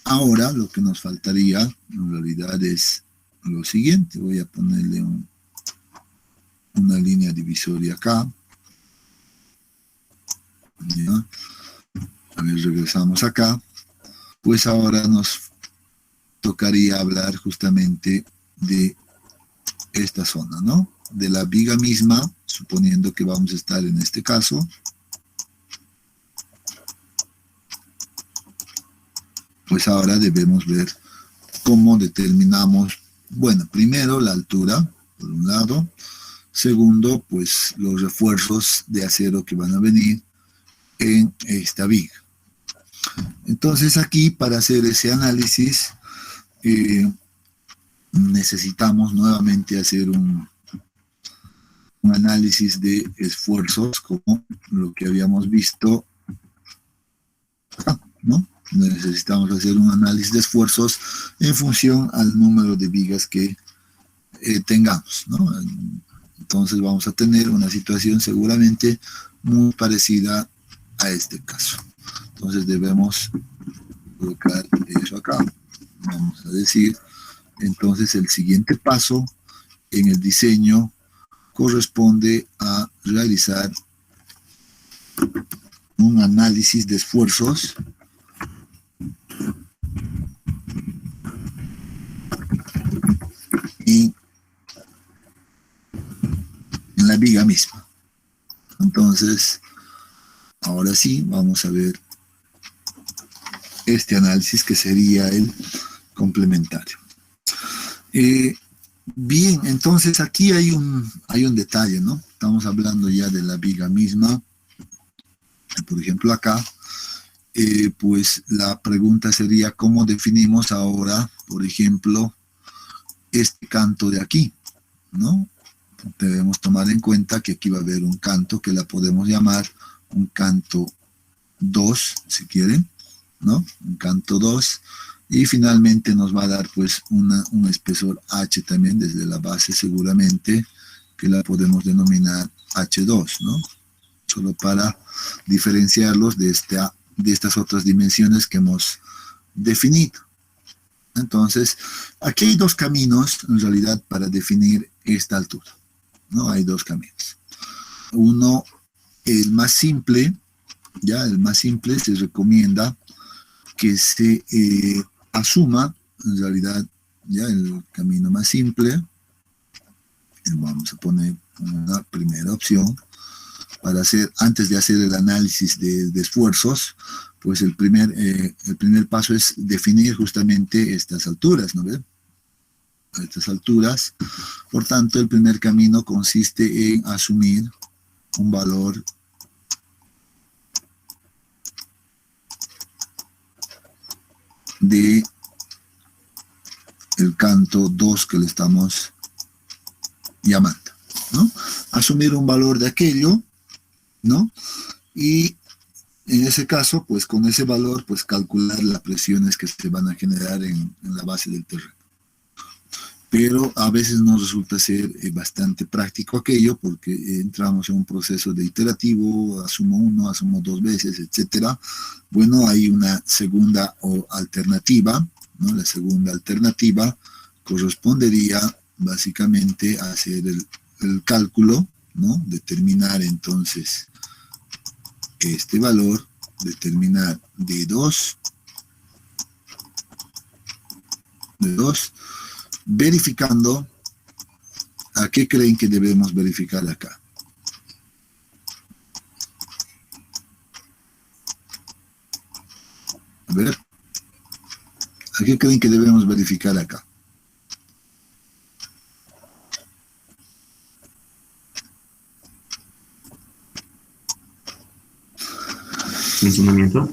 Ahora lo que nos faltaría en realidad es lo siguiente. Voy a ponerle una línea divisoria acá. ¿Ya? A ver, regresamos acá. Pues ahora nos tocaría hablar justamente de esta zona, ¿no? De la viga misma, suponiendo que vamos a estar en este caso. Pues ahora debemos ver cómo determinamos, bueno, primero la altura, por un lado. Segundo, pues los refuerzos de acero que van a venir en esta viga. Entonces aquí, para hacer ese análisis, necesitamos nuevamente hacer un análisis de esfuerzos, como lo que habíamos visto acá, ¿no? Necesitamos hacer un análisis de esfuerzos en función al número de vigas que tengamos, ¿no? Entonces vamos a tener una situación seguramente muy parecida a este caso. Entonces debemos colocar eso acá. Vamos a decir, entonces el siguiente paso en el diseño corresponde a realizar un análisis de esfuerzos en la viga misma. Entonces, ahora sí, vamos a ver este análisis que sería el complementario. Bien, entonces aquí hay un detalle, ¿no? Estamos hablando ya de la viga misma. Por ejemplo, acá, pues la pregunta sería, ¿cómo definimos ahora, por ejemplo, este canto de aquí, ¿no? Debemos tomar en cuenta que aquí va a haber un canto que la podemos llamar un canto 2, si quieren, ¿no? Un canto 2, y finalmente nos va a dar pues un espesor H también desde la base, seguramente, que la podemos denominar H2, ¿no? Solo para diferenciarlos de estas otras dimensiones que hemos definido. Entonces, aquí hay dos caminos, en realidad, para definir esta altura, ¿no? Hay dos caminos. Uno, el más simple, ya el más simple, se recomienda que se asuma, en realidad, ya el camino más simple. Vamos a poner una primera opción para hacer, antes de hacer el análisis de esfuerzos, pues el primer paso es definir justamente estas alturas, ¿no ven? Estas alturas. Por tanto, el primer camino consiste en asumir un valor de el canto 2 que le estamos llamando, ¿no? Asumir un valor de aquello, ¿no? Y en ese caso, pues con ese valor, pues calcular las presiones que se van a generar en la base del terreno. Pero a veces nos resulta ser bastante práctico aquello porque entramos en un proceso de iterativo, asumo uno, asumo dos veces, etcétera. Bueno, hay una segunda alternativa, ¿no? La segunda alternativa correspondería básicamente a hacer el cálculo, ¿no? Determinar entonces este valor, determinar D2, verificando a qué creen que debemos verificar acá. A ver, ¿a qué creen que debemos verificar acá? Funcionamiento.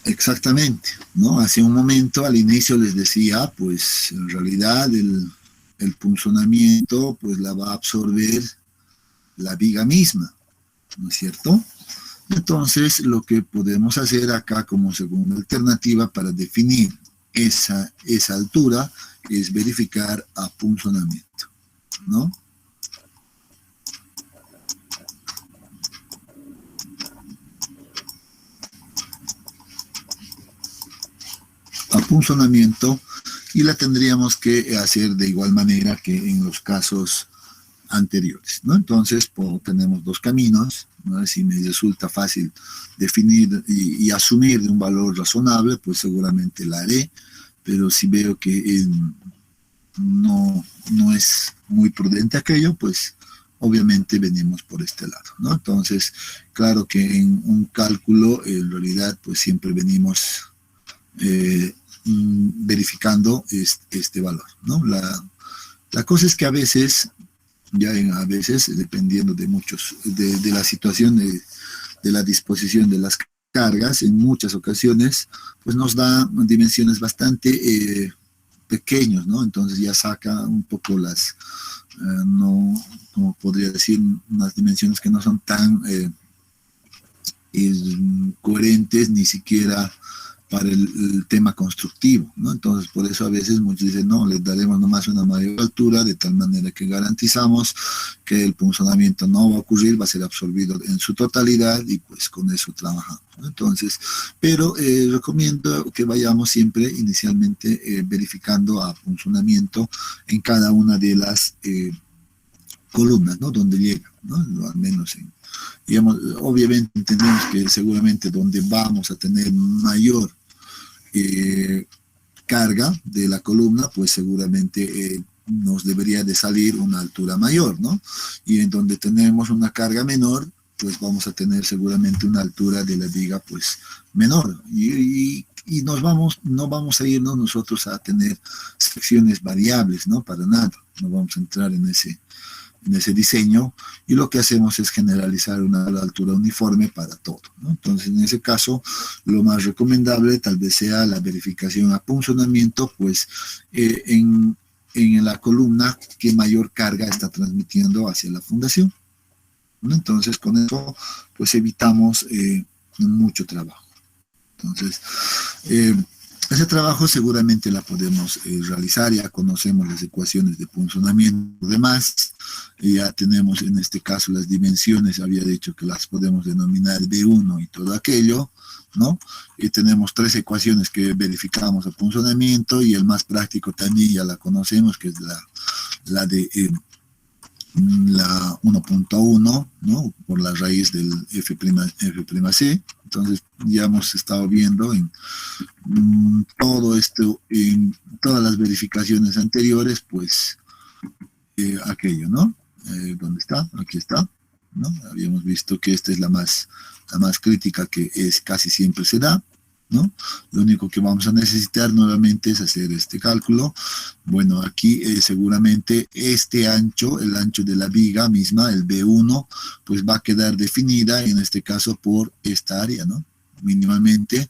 Exactamente, ¿no? Hace un momento al inicio les decía, pues en realidad el punzonamiento pues la va a absorber la viga misma, ¿no es cierto? Entonces lo que podemos hacer acá como segunda alternativa para definir esa altura es verificar apunzonamiento, ¿no? Apunzonamiento, y la tendríamos que hacer de igual manera que en los casos anteriores, ¿no? Entonces tenemos dos caminos, ¿no? Si me resulta fácil definir y asumir de un valor razonable, pues seguramente la haré, pero si veo que no es muy prudente aquello, pues obviamente venimos por este lado, ¿no? Entonces, claro que en un cálculo, en realidad, pues siempre venimos verificando este valor, ¿no? La cosa es que a veces, dependiendo de la situación de la disposición de las cargas, en muchas ocasiones, pues nos da dimensiones bastante pequeños, ¿no? Entonces ya saca un poco no, como podría decir, unas dimensiones que no son tan coherentes ni siquiera para el tema constructivo, ¿no? Entonces, por eso a veces muchos dicen, no, les daremos nomás una mayor altura, de tal manera que garantizamos que el punzonamiento no va a ocurrir, va a ser absorbido en su totalidad y pues con eso trabajamos, ¿no? Entonces, pero recomiendo que vayamos siempre inicialmente verificando a punzonamiento en cada una de las columnas, ¿no? Donde llega, ¿no? Al menos digamos, obviamente entendemos que seguramente donde vamos a tener mayor carga de la columna, pues seguramente nos debería de salir una altura mayor, ¿no? Y en donde tenemos una carga menor, pues vamos a tener seguramente una altura de la viga pues menor. Y no vamos a irnos nosotros a tener secciones variables, ¿no? Para nada, no vamos a entrar en ese diseño, y lo que hacemos es generalizar una altura uniforme para todo, ¿no? Entonces, en ese caso, lo más recomendable tal vez sea la verificación a punzonamiento, pues en la columna que mayor carga está transmitiendo hacia la fundación, ¿no? Entonces, con eso, pues evitamos mucho trabajo. Entonces, ese trabajo seguramente la podemos realizar, ya conocemos las ecuaciones de punzonamiento y demás, ya tenemos en este caso las dimensiones, había dicho que las podemos denominar D1 y todo aquello, ¿no? Y tenemos tres ecuaciones que verificamos a punzonamiento, y el más práctico también ya la conocemos, que es la de la 1.1, ¿no? Por la raíz del F'C. Entonces ya hemos estado viendo en todo esto, en todas las verificaciones anteriores, pues aquello, ¿no? ¿Dónde está? Aquí está, ¿no? Habíamos visto que esta es la más crítica, que casi siempre se da, ¿no? Lo único que vamos a necesitar nuevamente es hacer este cálculo. Bueno, aquí seguramente este ancho, el ancho de la viga misma, el B1, pues va a quedar definida en este caso por esta área, ¿no? Mínimamente,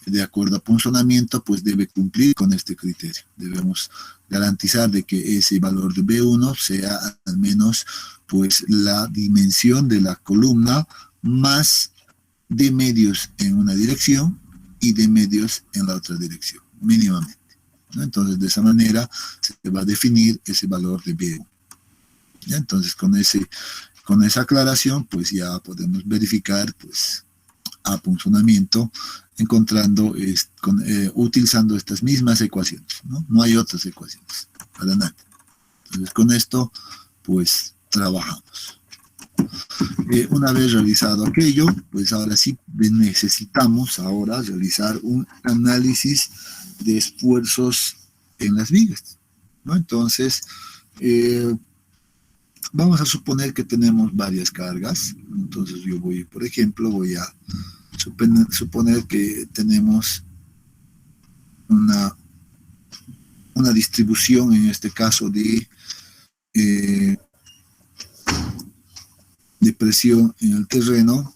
de acuerdo a punzonamiento, pues debe cumplir con este criterio. Debemos garantizar de que ese valor de B1 sea al menos pues la dimensión de la columna más de medios en una dirección y de medios en la otra dirección, mínimamente, ¿no? Entonces, de esa manera se va a definir ese valor de B1. ¿Ya? Entonces, con esa aclaración, pues ya podemos verificar, pues, a funcionamiento, encontrando, utilizando estas mismas ecuaciones, ¿no? No hay otras ecuaciones, para nada. Entonces, con esto, pues, trabajamos. Una vez realizado aquello, pues ahora sí necesitamos ahora realizar un análisis de esfuerzos en las vigas, ¿no? Entonces, vamos a suponer que tenemos varias cargas. Entonces yo voy, por ejemplo, voy a suponer que tenemos una distribución, en este caso, de presión en el terreno,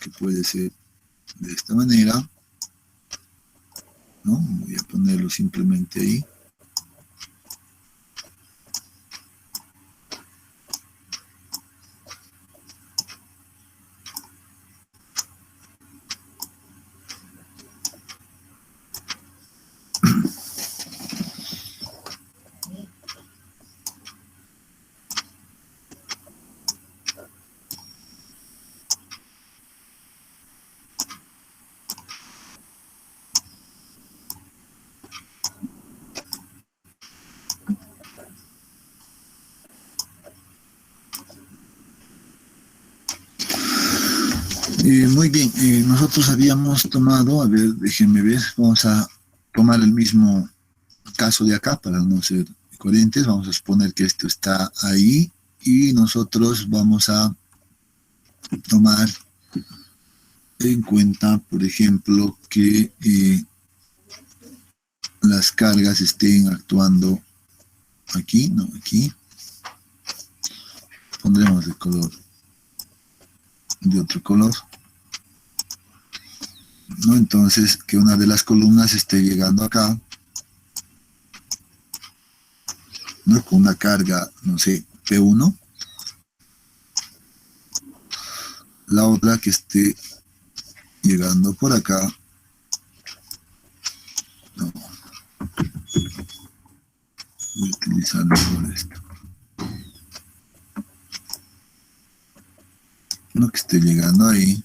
que puede ser de esta manera, ¿no? Voy a ponerlo simplemente ahí. Muy bien, nosotros habíamos tomado, a ver, déjenme ver, vamos a tomar el mismo caso de acá para no ser coherentes. Vamos a suponer que esto está ahí y nosotros vamos a tomar en cuenta, por ejemplo, que las cargas estén actuando aquí, no, aquí. Pondremos el color de otro color, ¿no? Entonces, que una de las columnas esté llegando acá, ¿no? Con una carga, no sé, P1. La otra que esté llegando por acá. No. Voy a utilizar mejor esto. No, que esté llegando ahí.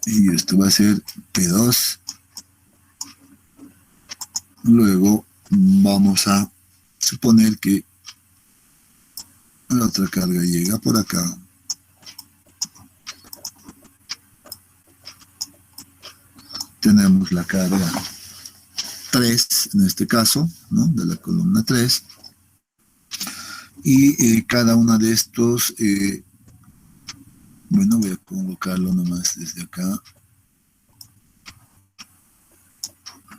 Y esto va a ser P2. Luego vamos a suponer que la otra carga llega por acá. Tenemos la carga 3, en este caso, ¿no? De la columna 3. Y cada una de estos, bueno, voy a colocarlo nomás desde acá.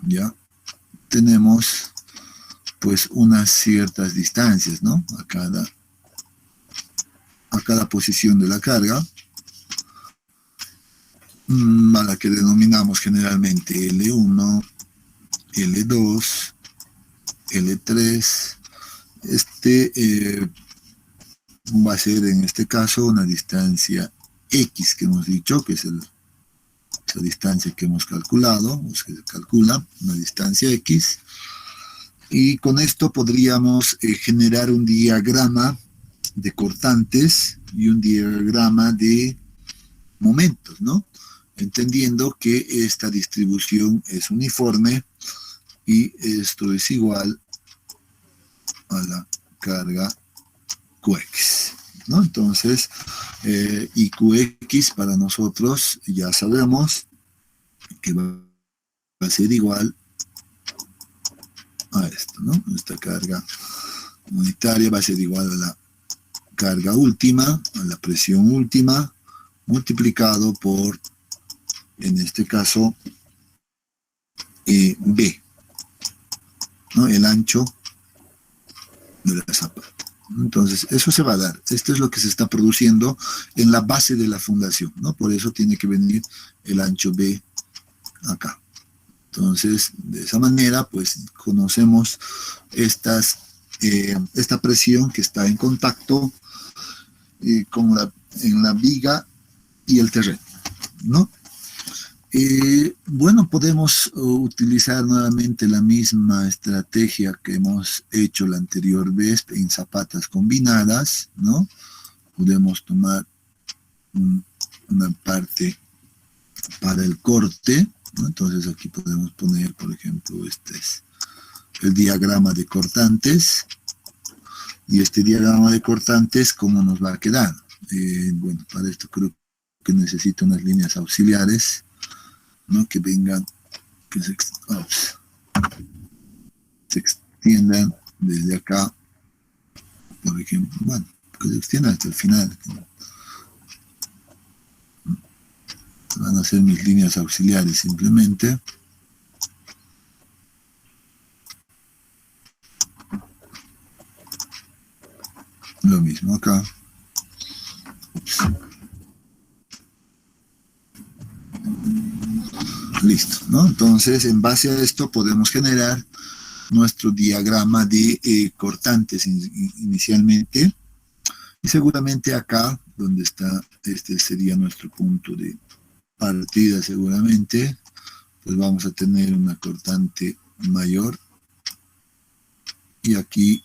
Ya. Tenemos, pues, unas ciertas distancias, ¿no? A cada posición de la carga, a la que denominamos generalmente L1, L2, L3. Va a ser en este caso una distancia X que hemos dicho, que es esa distancia que hemos calculado, o que se calcula, una distancia X. Y con esto podríamos generar un diagrama de cortantes y un diagrama de momentos, ¿no? Entendiendo que esta distribución es uniforme y esto es igual a la carga QX, ¿no? Entonces, y QX para nosotros ya sabemos que va a ser igual a esto, ¿no? Esta carga unitaria va a ser igual a la carga última, a la presión última, multiplicado por, en este caso, B, ¿no? El ancho de la zapata. Entonces, eso se va a dar. Esto es lo que se está produciendo en la base de la fundación, ¿no? Por eso tiene que venir el ancho B acá. Entonces, de esa manera, pues, conocemos esta presión que está en contacto con en la viga y el terreno, ¿no? Bueno, podemos utilizar nuevamente la misma estrategia que hemos hecho la anterior vez en zapatas combinadas, ¿no? Podemos tomar una parte para el corte, ¿no? Entonces aquí podemos poner, por ejemplo, este es el diagrama de cortantes, y este diagrama de cortantes, ¿cómo nos va a quedar? Bueno, para esto creo que necesito unas líneas auxiliares, ¿no? Que vengan, que se extiendan desde acá, por ejemplo, bueno, que se extiendan hasta el final. Van a ser mis líneas auxiliares simplemente. Lo mismo acá. Listo, ¿no? Entonces, en base a esto podemos generar nuestro diagrama de cortantes inicialmente. Y seguramente acá, donde está, este sería nuestro punto de partida seguramente, pues vamos a tener una cortante mayor. Y aquí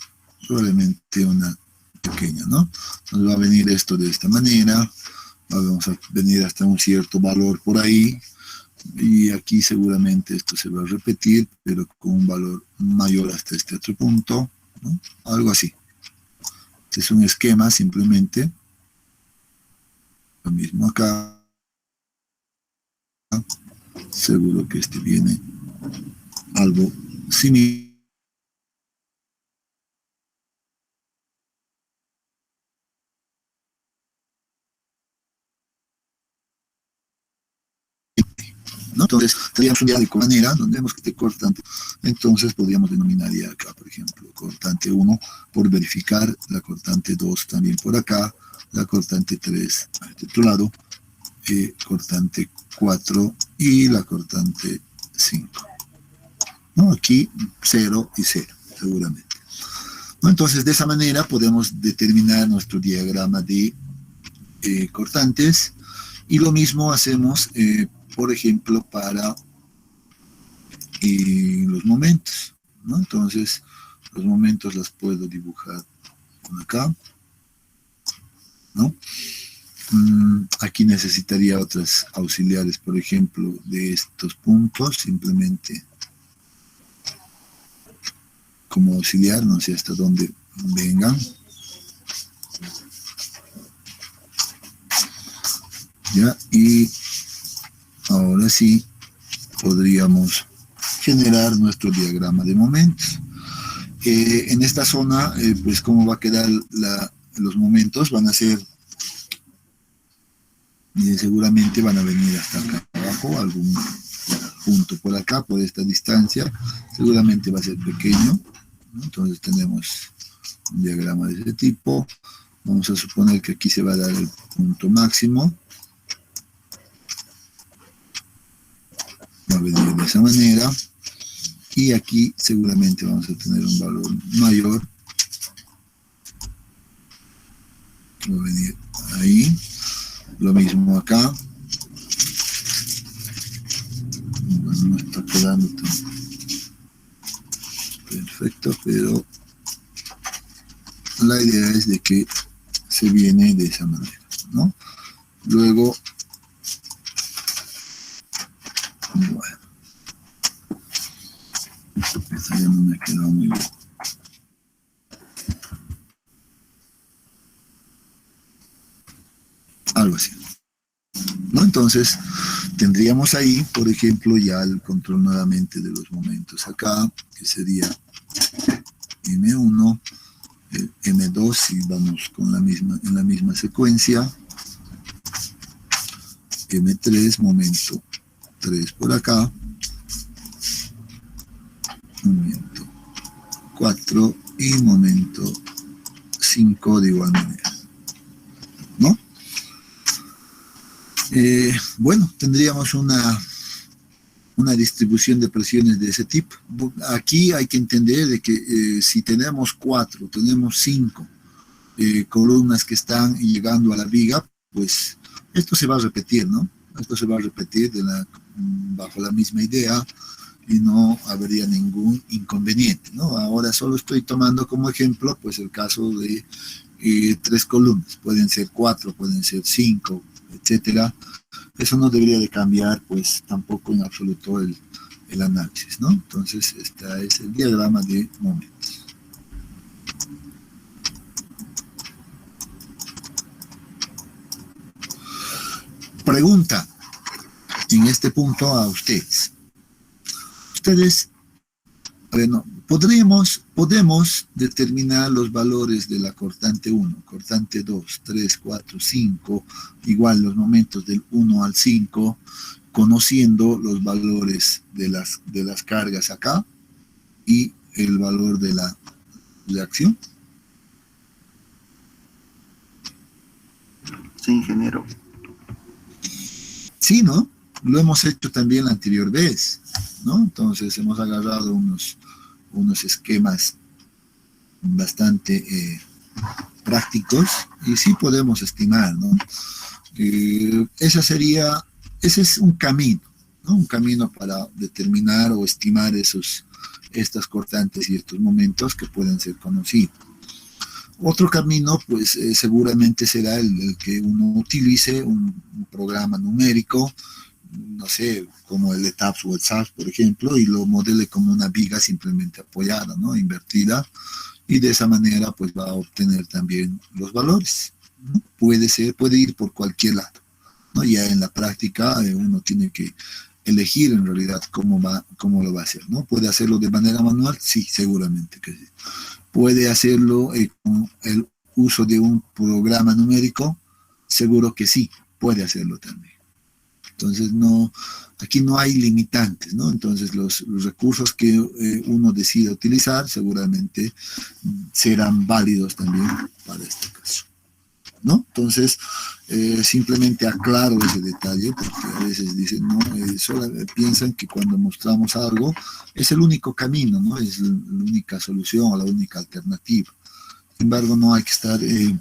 probablemente una pequeña, ¿no? Nos va a venir esto de esta manera. Vamos a venir hasta un cierto valor por ahí. Y aquí seguramente esto se va a repetir, pero con un valor mayor hasta este otro punto, ¿no? Algo así. Este es un esquema simplemente. Lo mismo acá. Seguro que este viene algo similar. ¿No? Entonces, tendríamos un diálogo de manera donde vemos que este cortante, entonces podríamos denominar ya acá, por ejemplo, cortante 1 por verificar, la cortante 2 también por acá, la cortante 3 a este otro lado, cortante 4 y la cortante 5. ¿No? Aquí 0 y 0, seguramente. ¿No? Entonces, de esa manera podemos determinar nuestro diagrama de cortantes, y lo mismo hacemos por ejemplo, para los momentos, ¿no? Entonces, los momentos los puedo dibujar por acá, ¿no? Aquí necesitaría otras auxiliares, por ejemplo, de estos puntos, simplemente como auxiliar, no sé hasta dónde vengan. Ya, y ahora sí podríamos generar nuestro diagrama de momentos. En esta zona, pues cómo va a quedar los momentos, van a ser, seguramente van a venir hasta acá abajo, algún punto por acá, por esta distancia, seguramente va a ser pequeño, ¿no? Entonces tenemos un diagrama de ese tipo. Vamos a suponer que aquí se va a dar el punto máximo. Va a venir de esa manera, y aquí seguramente vamos a tener un valor mayor, va a venir ahí, lo mismo acá. Bueno, no está quedando tan perfecto, pero la idea es de que se viene de esa manera, ¿no? Luego, bueno, esto ya no me quedó muy bien. Algo así, ¿no? Entonces, tendríamos ahí, por ejemplo, ya el control nuevamente de los momentos acá, que sería M1, el M2, si vamos con en la misma secuencia, M3, momento 3 por acá, momento 4 y momento 5 de igual manera, ¿no? Bueno, tendríamos una distribución de presiones de ese tipo. Aquí hay que entender de que si tenemos 4, tenemos 5 columnas que están llegando a la viga, pues esto se va a repetir, ¿no? Esto se va a repetir bajo la misma idea y no habría ningún inconveniente, ¿no? Ahora solo estoy tomando como ejemplo, pues el caso de 3 columnas, pueden ser 4, pueden ser 5, etcétera. Eso no debería de cambiar, pues tampoco en absoluto el análisis, ¿no? Entonces, este es el diagrama de momentos. Pregunta en este punto a ustedes. Ustedes, bueno, podemos determinar los valores de la cortante 1, cortante 2, 3, 4, 5, igual los momentos del 1 al 5, conociendo los valores de las cargas acá y el valor de la reacción. Sí, ingeniero. Sí, ¿no? Lo hemos hecho también la anterior vez, ¿no? Entonces hemos agarrado unos esquemas bastante prácticos y sí podemos estimar, ¿no? Ese es un camino, ¿no? Un camino para determinar o estimar estas cortantes y estos momentos que pueden ser conocidos. Otro camino, pues seguramente será el que uno utilice un programa numérico, no sé, como el de TAPS o el SAPS, por ejemplo, y lo modele como una viga simplemente apoyada, ¿no? Invertida, y de esa manera pues va a obtener también los valores, ¿no? Puede ir por cualquier lado, ¿no? Ya en la práctica uno tiene que elegir en realidad cómo lo va a hacer, ¿no? ¿Puede hacerlo de manera manual? Sí, seguramente que sí. ¿Puede hacerlo con el uso de un programa numérico? Seguro que sí, puede hacerlo también. Entonces, aquí no hay limitantes, ¿no? Entonces, los recursos que uno decida utilizar seguramente serán válidos también para este caso, ¿no? Entonces, simplemente aclaro ese detalle, porque a veces dicen, no, solo piensan que cuando mostramos algo es el único camino, ¿no? Es la única solución o la única alternativa. Sin embargo, no hay que estar, hay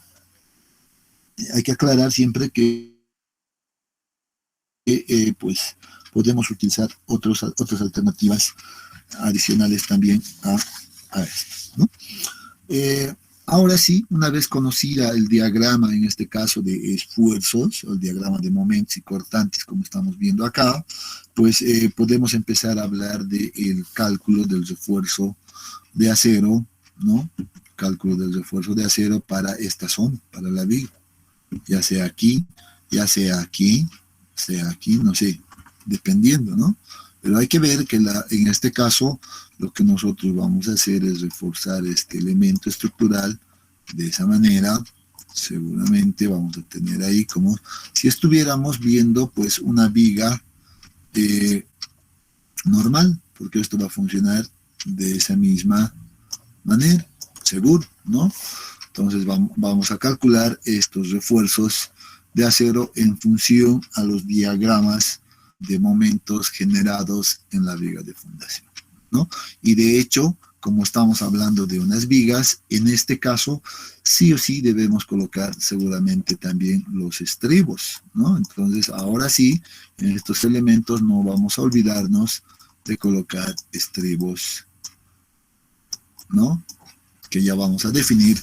que aclarar siempre que pues podemos utilizar otras alternativas adicionales también a esto, ¿no? Ahora sí, una vez conocida el diagrama, en este caso de esfuerzos, el diagrama de momentos y cortantes, como estamos viendo acá, pues podemos empezar a hablar del cálculo del refuerzo de acero, ¿no? Cálculo del refuerzo de acero para esta zona, para la viga, ya sea aquí, no sé, dependiendo, ¿no? Pero hay que ver que en este caso lo que nosotros vamos a hacer es reforzar este elemento estructural de esa manera. Seguramente vamos a tener ahí como si estuviéramos viendo pues una viga normal, porque esto va a funcionar de esa misma manera, seguro, ¿no? Entonces vamos a calcular estos refuerzos de acero en función a los diagramas de momentos generados en la viga de fundación, ¿no? Y de hecho, como estamos hablando de unas vigas, en este caso sí o sí debemos colocar seguramente también los estribos, ¿no? Entonces ahora sí, en estos elementos no vamos a olvidarnos de colocar estribos, ¿no? Que ya vamos a definir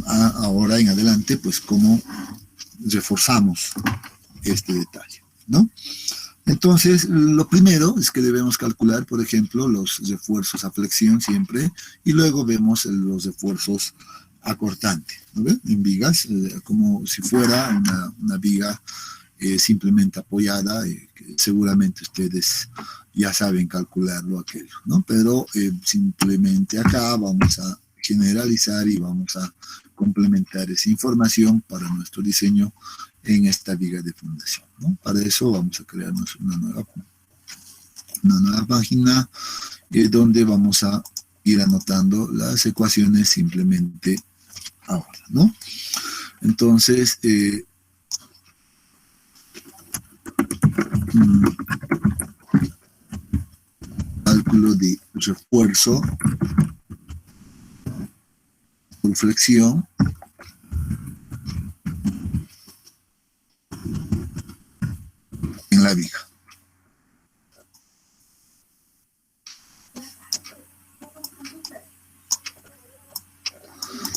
ahora en adelante, pues cómo reforzamos este detalle, ¿no? Entonces, lo primero es que debemos calcular, por ejemplo, los refuerzos a flexión siempre, y luego vemos los refuerzos a cortante, ¿no ven? En vigas, como si fuera una viga simplemente apoyada, que seguramente ustedes ya saben calcularlo aquello, ¿no? Pero simplemente acá vamos a generalizar y vamos a complementar esa información para nuestro diseño en esta viga de fundación, ¿no? Para eso vamos a crearnos una nueva página donde vamos a ir anotando las ecuaciones simplemente ahora, ¿no? Entonces, cálculo de refuerzo por flexión la viga.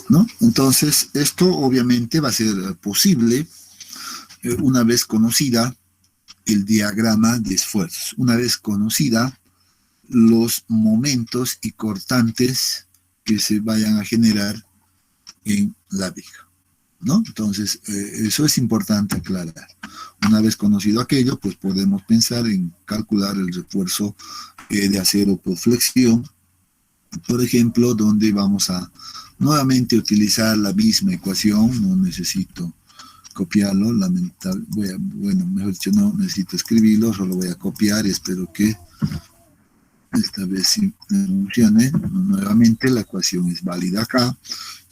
¿No? Entonces, esto obviamente va a ser posible una vez conocida el diagrama de esfuerzos, una vez conocida los momentos y cortantes que se vayan a generar en la viga, ¿no? Entonces, eso es importante aclarar. Una vez conocido aquello, pues podemos pensar en calcular el refuerzo de acero por flexión, por ejemplo, donde vamos a nuevamente utilizar la misma ecuación. No necesito copiarlo, bueno, mejor dicho, no necesito escribirlo, solo voy a copiar y espero que esta vez sí funcione. Nuevamente la ecuación es válida acá,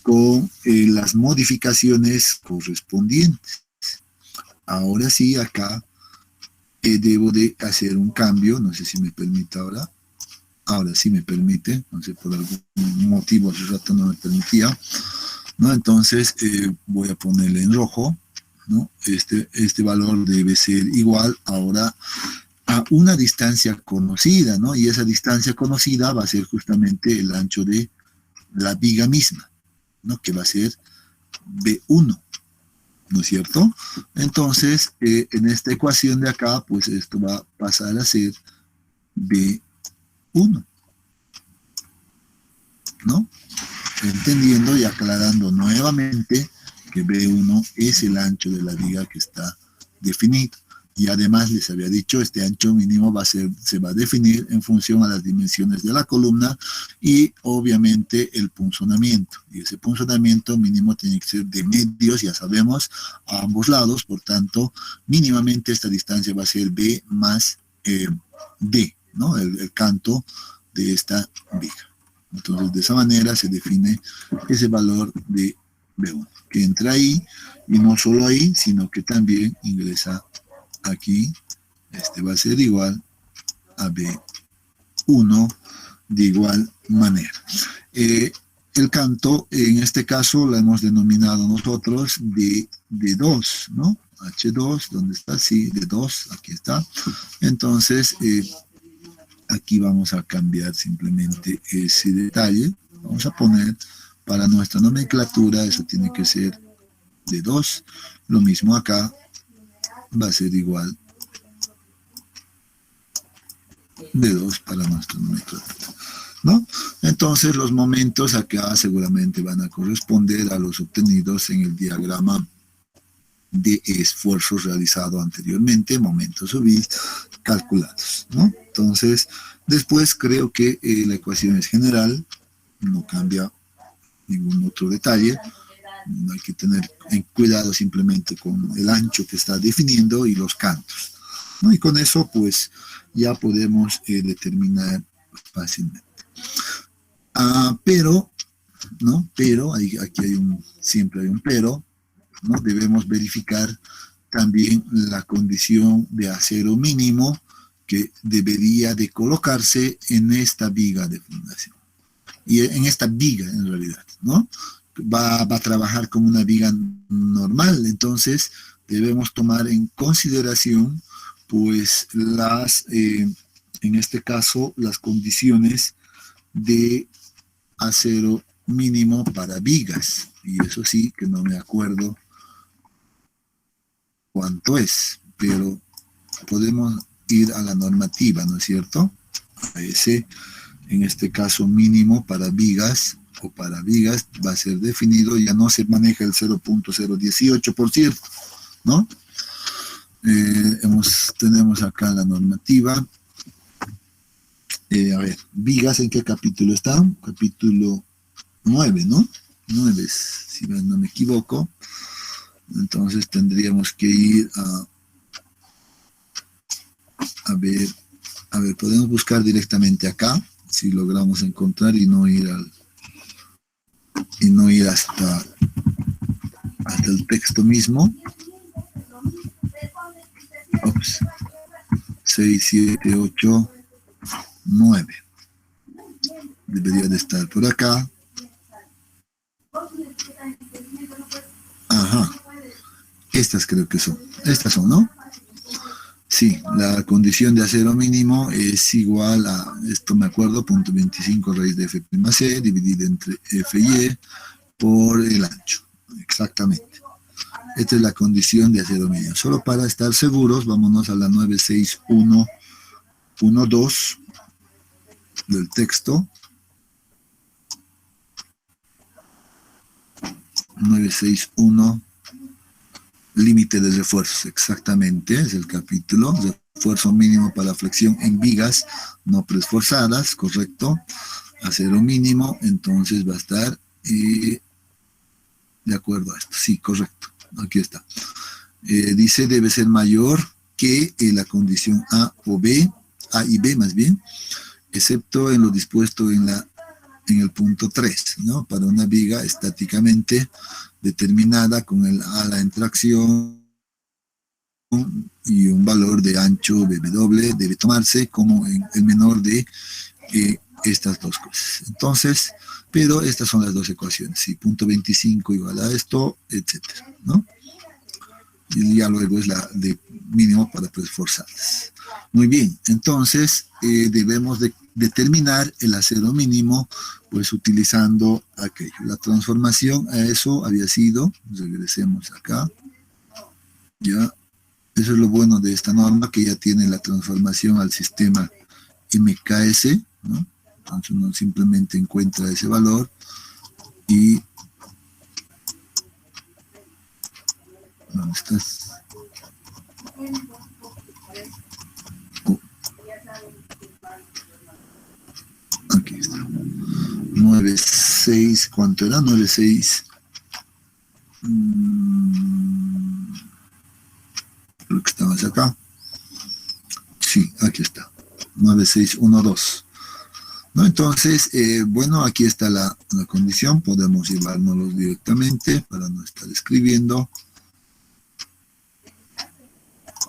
con las modificaciones correspondientes. Ahora sí, acá debo de hacer un cambio, no sé si me permite ahora. Ahora sí me permite, no sé, por algún motivo hace rato no me permitía, ¿no? Entonces voy a ponerle en rojo, ¿no? Este valor debe ser igual ahora a una distancia conocida, ¿no? Y esa distancia conocida va a ser justamente el ancho de la viga misma, ¿no? Que va a ser B1, ¿no es cierto? Entonces, en esta ecuación de acá, pues esto va a pasar a ser B1, ¿no? Entendiendo y aclarando nuevamente que B1 es el ancho de la viga que está definido. Y además les había dicho, este ancho mínimo se va a definir en función a las dimensiones de la columna y obviamente el punzonamiento. Y ese punzonamiento mínimo tiene que ser de medios, ya sabemos, a ambos lados. Por tanto, mínimamente esta distancia va a ser B más D, ¿no? El canto de esta viga. Entonces, de esa manera se define ese valor de B1, que entra ahí, y no solo ahí, sino que también ingresa aquí. Este va a ser igual a B1 de igual manera. El canto, en este caso, lo hemos denominado nosotros de 2, ¿no? H2, ¿dónde está? Sí, de 2, aquí está. Entonces, aquí vamos a cambiar simplemente ese detalle. Vamos a poner para nuestra nomenclatura, eso tiene que ser de 2. Lo mismo acá, va a ser igual de 2 para nuestra nomenclatura, ¿no? Entonces los momentos acá seguramente van a corresponder a los obtenidos en el diagrama de esfuerzos realizado anteriormente, momentos UV calculados, ¿no? Entonces, después creo que la ecuación es general, no cambia ningún otro detalle. No hay que tener en cuidado simplemente con el ancho que está definiendo y los cantos, ¿no? Y con eso, pues, ya podemos determinar fácilmente. Pero, ¿no? Pero, aquí siempre hay un pero, ¿no? Debemos verificar también la condición de acero mínimo que debería de colocarse en esta viga de fundación. Y en esta viga, en realidad, ¿no? Va a trabajar como una viga normal. Entonces, debemos tomar en consideración, pues, en este caso, las condiciones de acero mínimo para vigas. Y eso sí, que no me acuerdo cuánto es, pero podemos ir a la normativa, ¿no es cierto? A ese, en este caso, mínimo para vigas o para vigas va a ser definido, ya no se maneja el 0.018, por cierto, ¿no? Tenemos acá la normativa. A ver, vigas, ¿en qué capítulo está? Capítulo 9, ¿no? 9, si no me equivoco. Entonces tendríamos que ir a ver, podemos buscar directamente acá, si logramos encontrar y no ir hasta el texto mismo. Ops. 6, 7, 8, 9. Debería de estar por acá. Ajá. Estas creo que son. Estas son, ¿no? Sí, la condición de acero mínimo es igual a, esto me acuerdo, 0.25 raíz de f' c dividido entre f y e por el ancho. Exactamente. Esta es la condición de acero mínimo. Solo para estar seguros, vámonos a la 96112 del texto. 961, límite de refuerzos, exactamente, es el capítulo, refuerzo mínimo para flexión en vigas no preesforzadas, correcto, acero mínimo, entonces va a estar de acuerdo a esto, sí, correcto, aquí está. Dice debe ser mayor que la condición A o B, A y B más bien, excepto en lo dispuesto en el punto 3, ¿no? Para una viga estáticamente determinada con el ala en tracción y un valor de ancho BW debe tomarse como el menor de estas dos cosas. Entonces, pero estas son las dos ecuaciones, ¿sí? Punto 25 igual a esto, etcétera, ¿no? Y ya luego es la de mínimo para preesforzadas. Muy bien, entonces debemos de determinar el acero mínimo pues utilizando aquello. La transformación a eso había sido, regresemos acá, ya, eso es lo bueno de esta norma, que ya tiene la transformación al sistema MKS, ¿no? Entonces uno simplemente encuentra ese valor y ¿dónde estás? Aquí está. 9,6, ¿cuánto era? 9,6. Creo que estabas acá. Sí, aquí está. 9,612. ¿No? Entonces, bueno, aquí está la condición. Podemos llevárnoslos directamente para no estar escribiendo.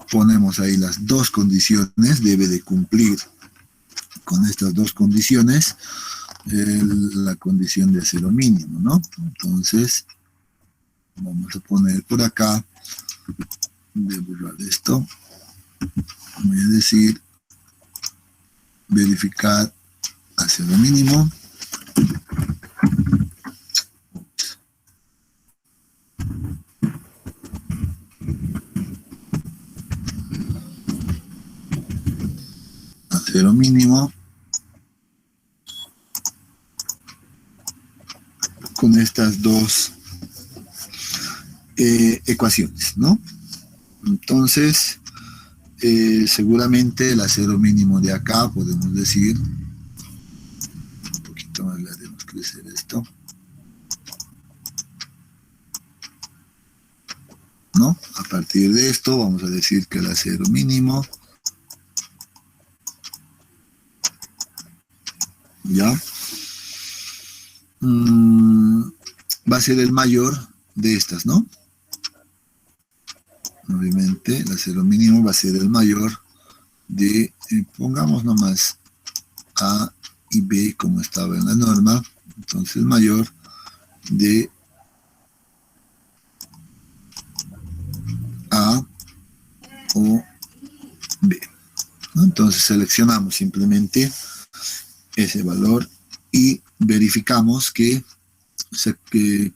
Ponemos ahí las dos condiciones. Debe de cumplir con estas dos condiciones la condición de acero mínimo, ¿no? Entonces, vamos a poner por acá, voy a borrar esto, voy a decir verificar acero mínimo, acero mínimo, con estas dos ecuaciones, ¿no? Entonces, seguramente el acero mínimo de acá, podemos decir, un poquito más le haremos crecer esto, ¿no? A partir de esto, vamos a decir que el acero mínimo, ¿ya? Va a ser el mayor de estas, ¿no? Obviamente el acero mínimo va a ser el mayor de, pongamos nomás A y B como estaba en la norma, entonces mayor de A o B, ¿no? Entonces seleccionamos simplemente ese valor y verificamos que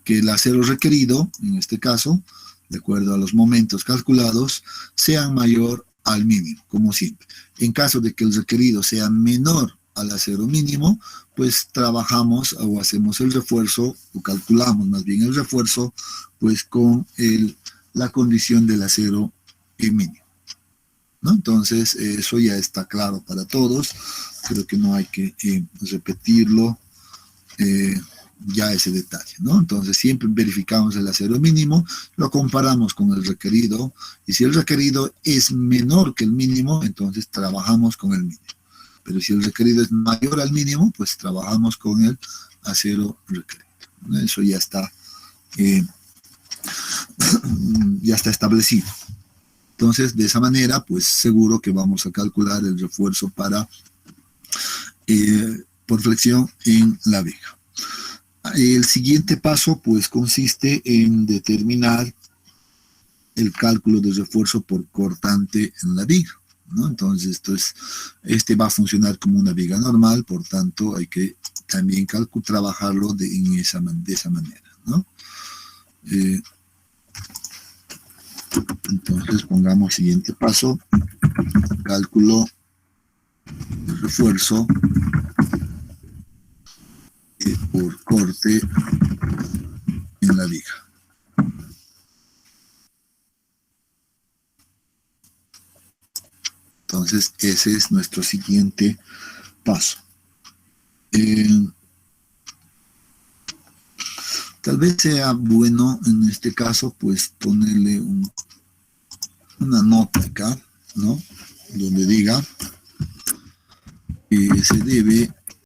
el acero requerido, en este caso, de acuerdo a los momentos calculados, sean mayor al mínimo, como siempre. En caso de que el requerido sea menor al acero mínimo, pues trabajamos o hacemos el refuerzo, o calculamos más bien el refuerzo, pues con la condición del acero mínimo, ¿no? Entonces, eso ya está claro para todos. Creo que no hay que repetirlo. Ya ese detalle, ¿no? Entonces siempre verificamos el acero mínimo, lo comparamos con el requerido, y si el requerido es menor que el mínimo, entonces trabajamos con el mínimo. Pero si el requerido es mayor al mínimo, pues trabajamos con el acero requerido, ¿no? Eso ya está establecido. Entonces, de esa manera, pues seguro que vamos a calcular el refuerzo para por flexión en la viga. El siguiente paso pues consiste en determinar el cálculo de refuerzo por cortante en la viga, ¿no? Entonces, este va a funcionar como una viga normal, por tanto, hay que también trabajarlo de esa manera, ¿no? Entonces, pongamos siguiente paso, cálculo de refuerzo por corte en la viga. Entonces, ese es nuestro siguiente paso. Tal vez sea bueno en este caso, pues, ponerle una nota acá, ¿no? Donde diga que se debe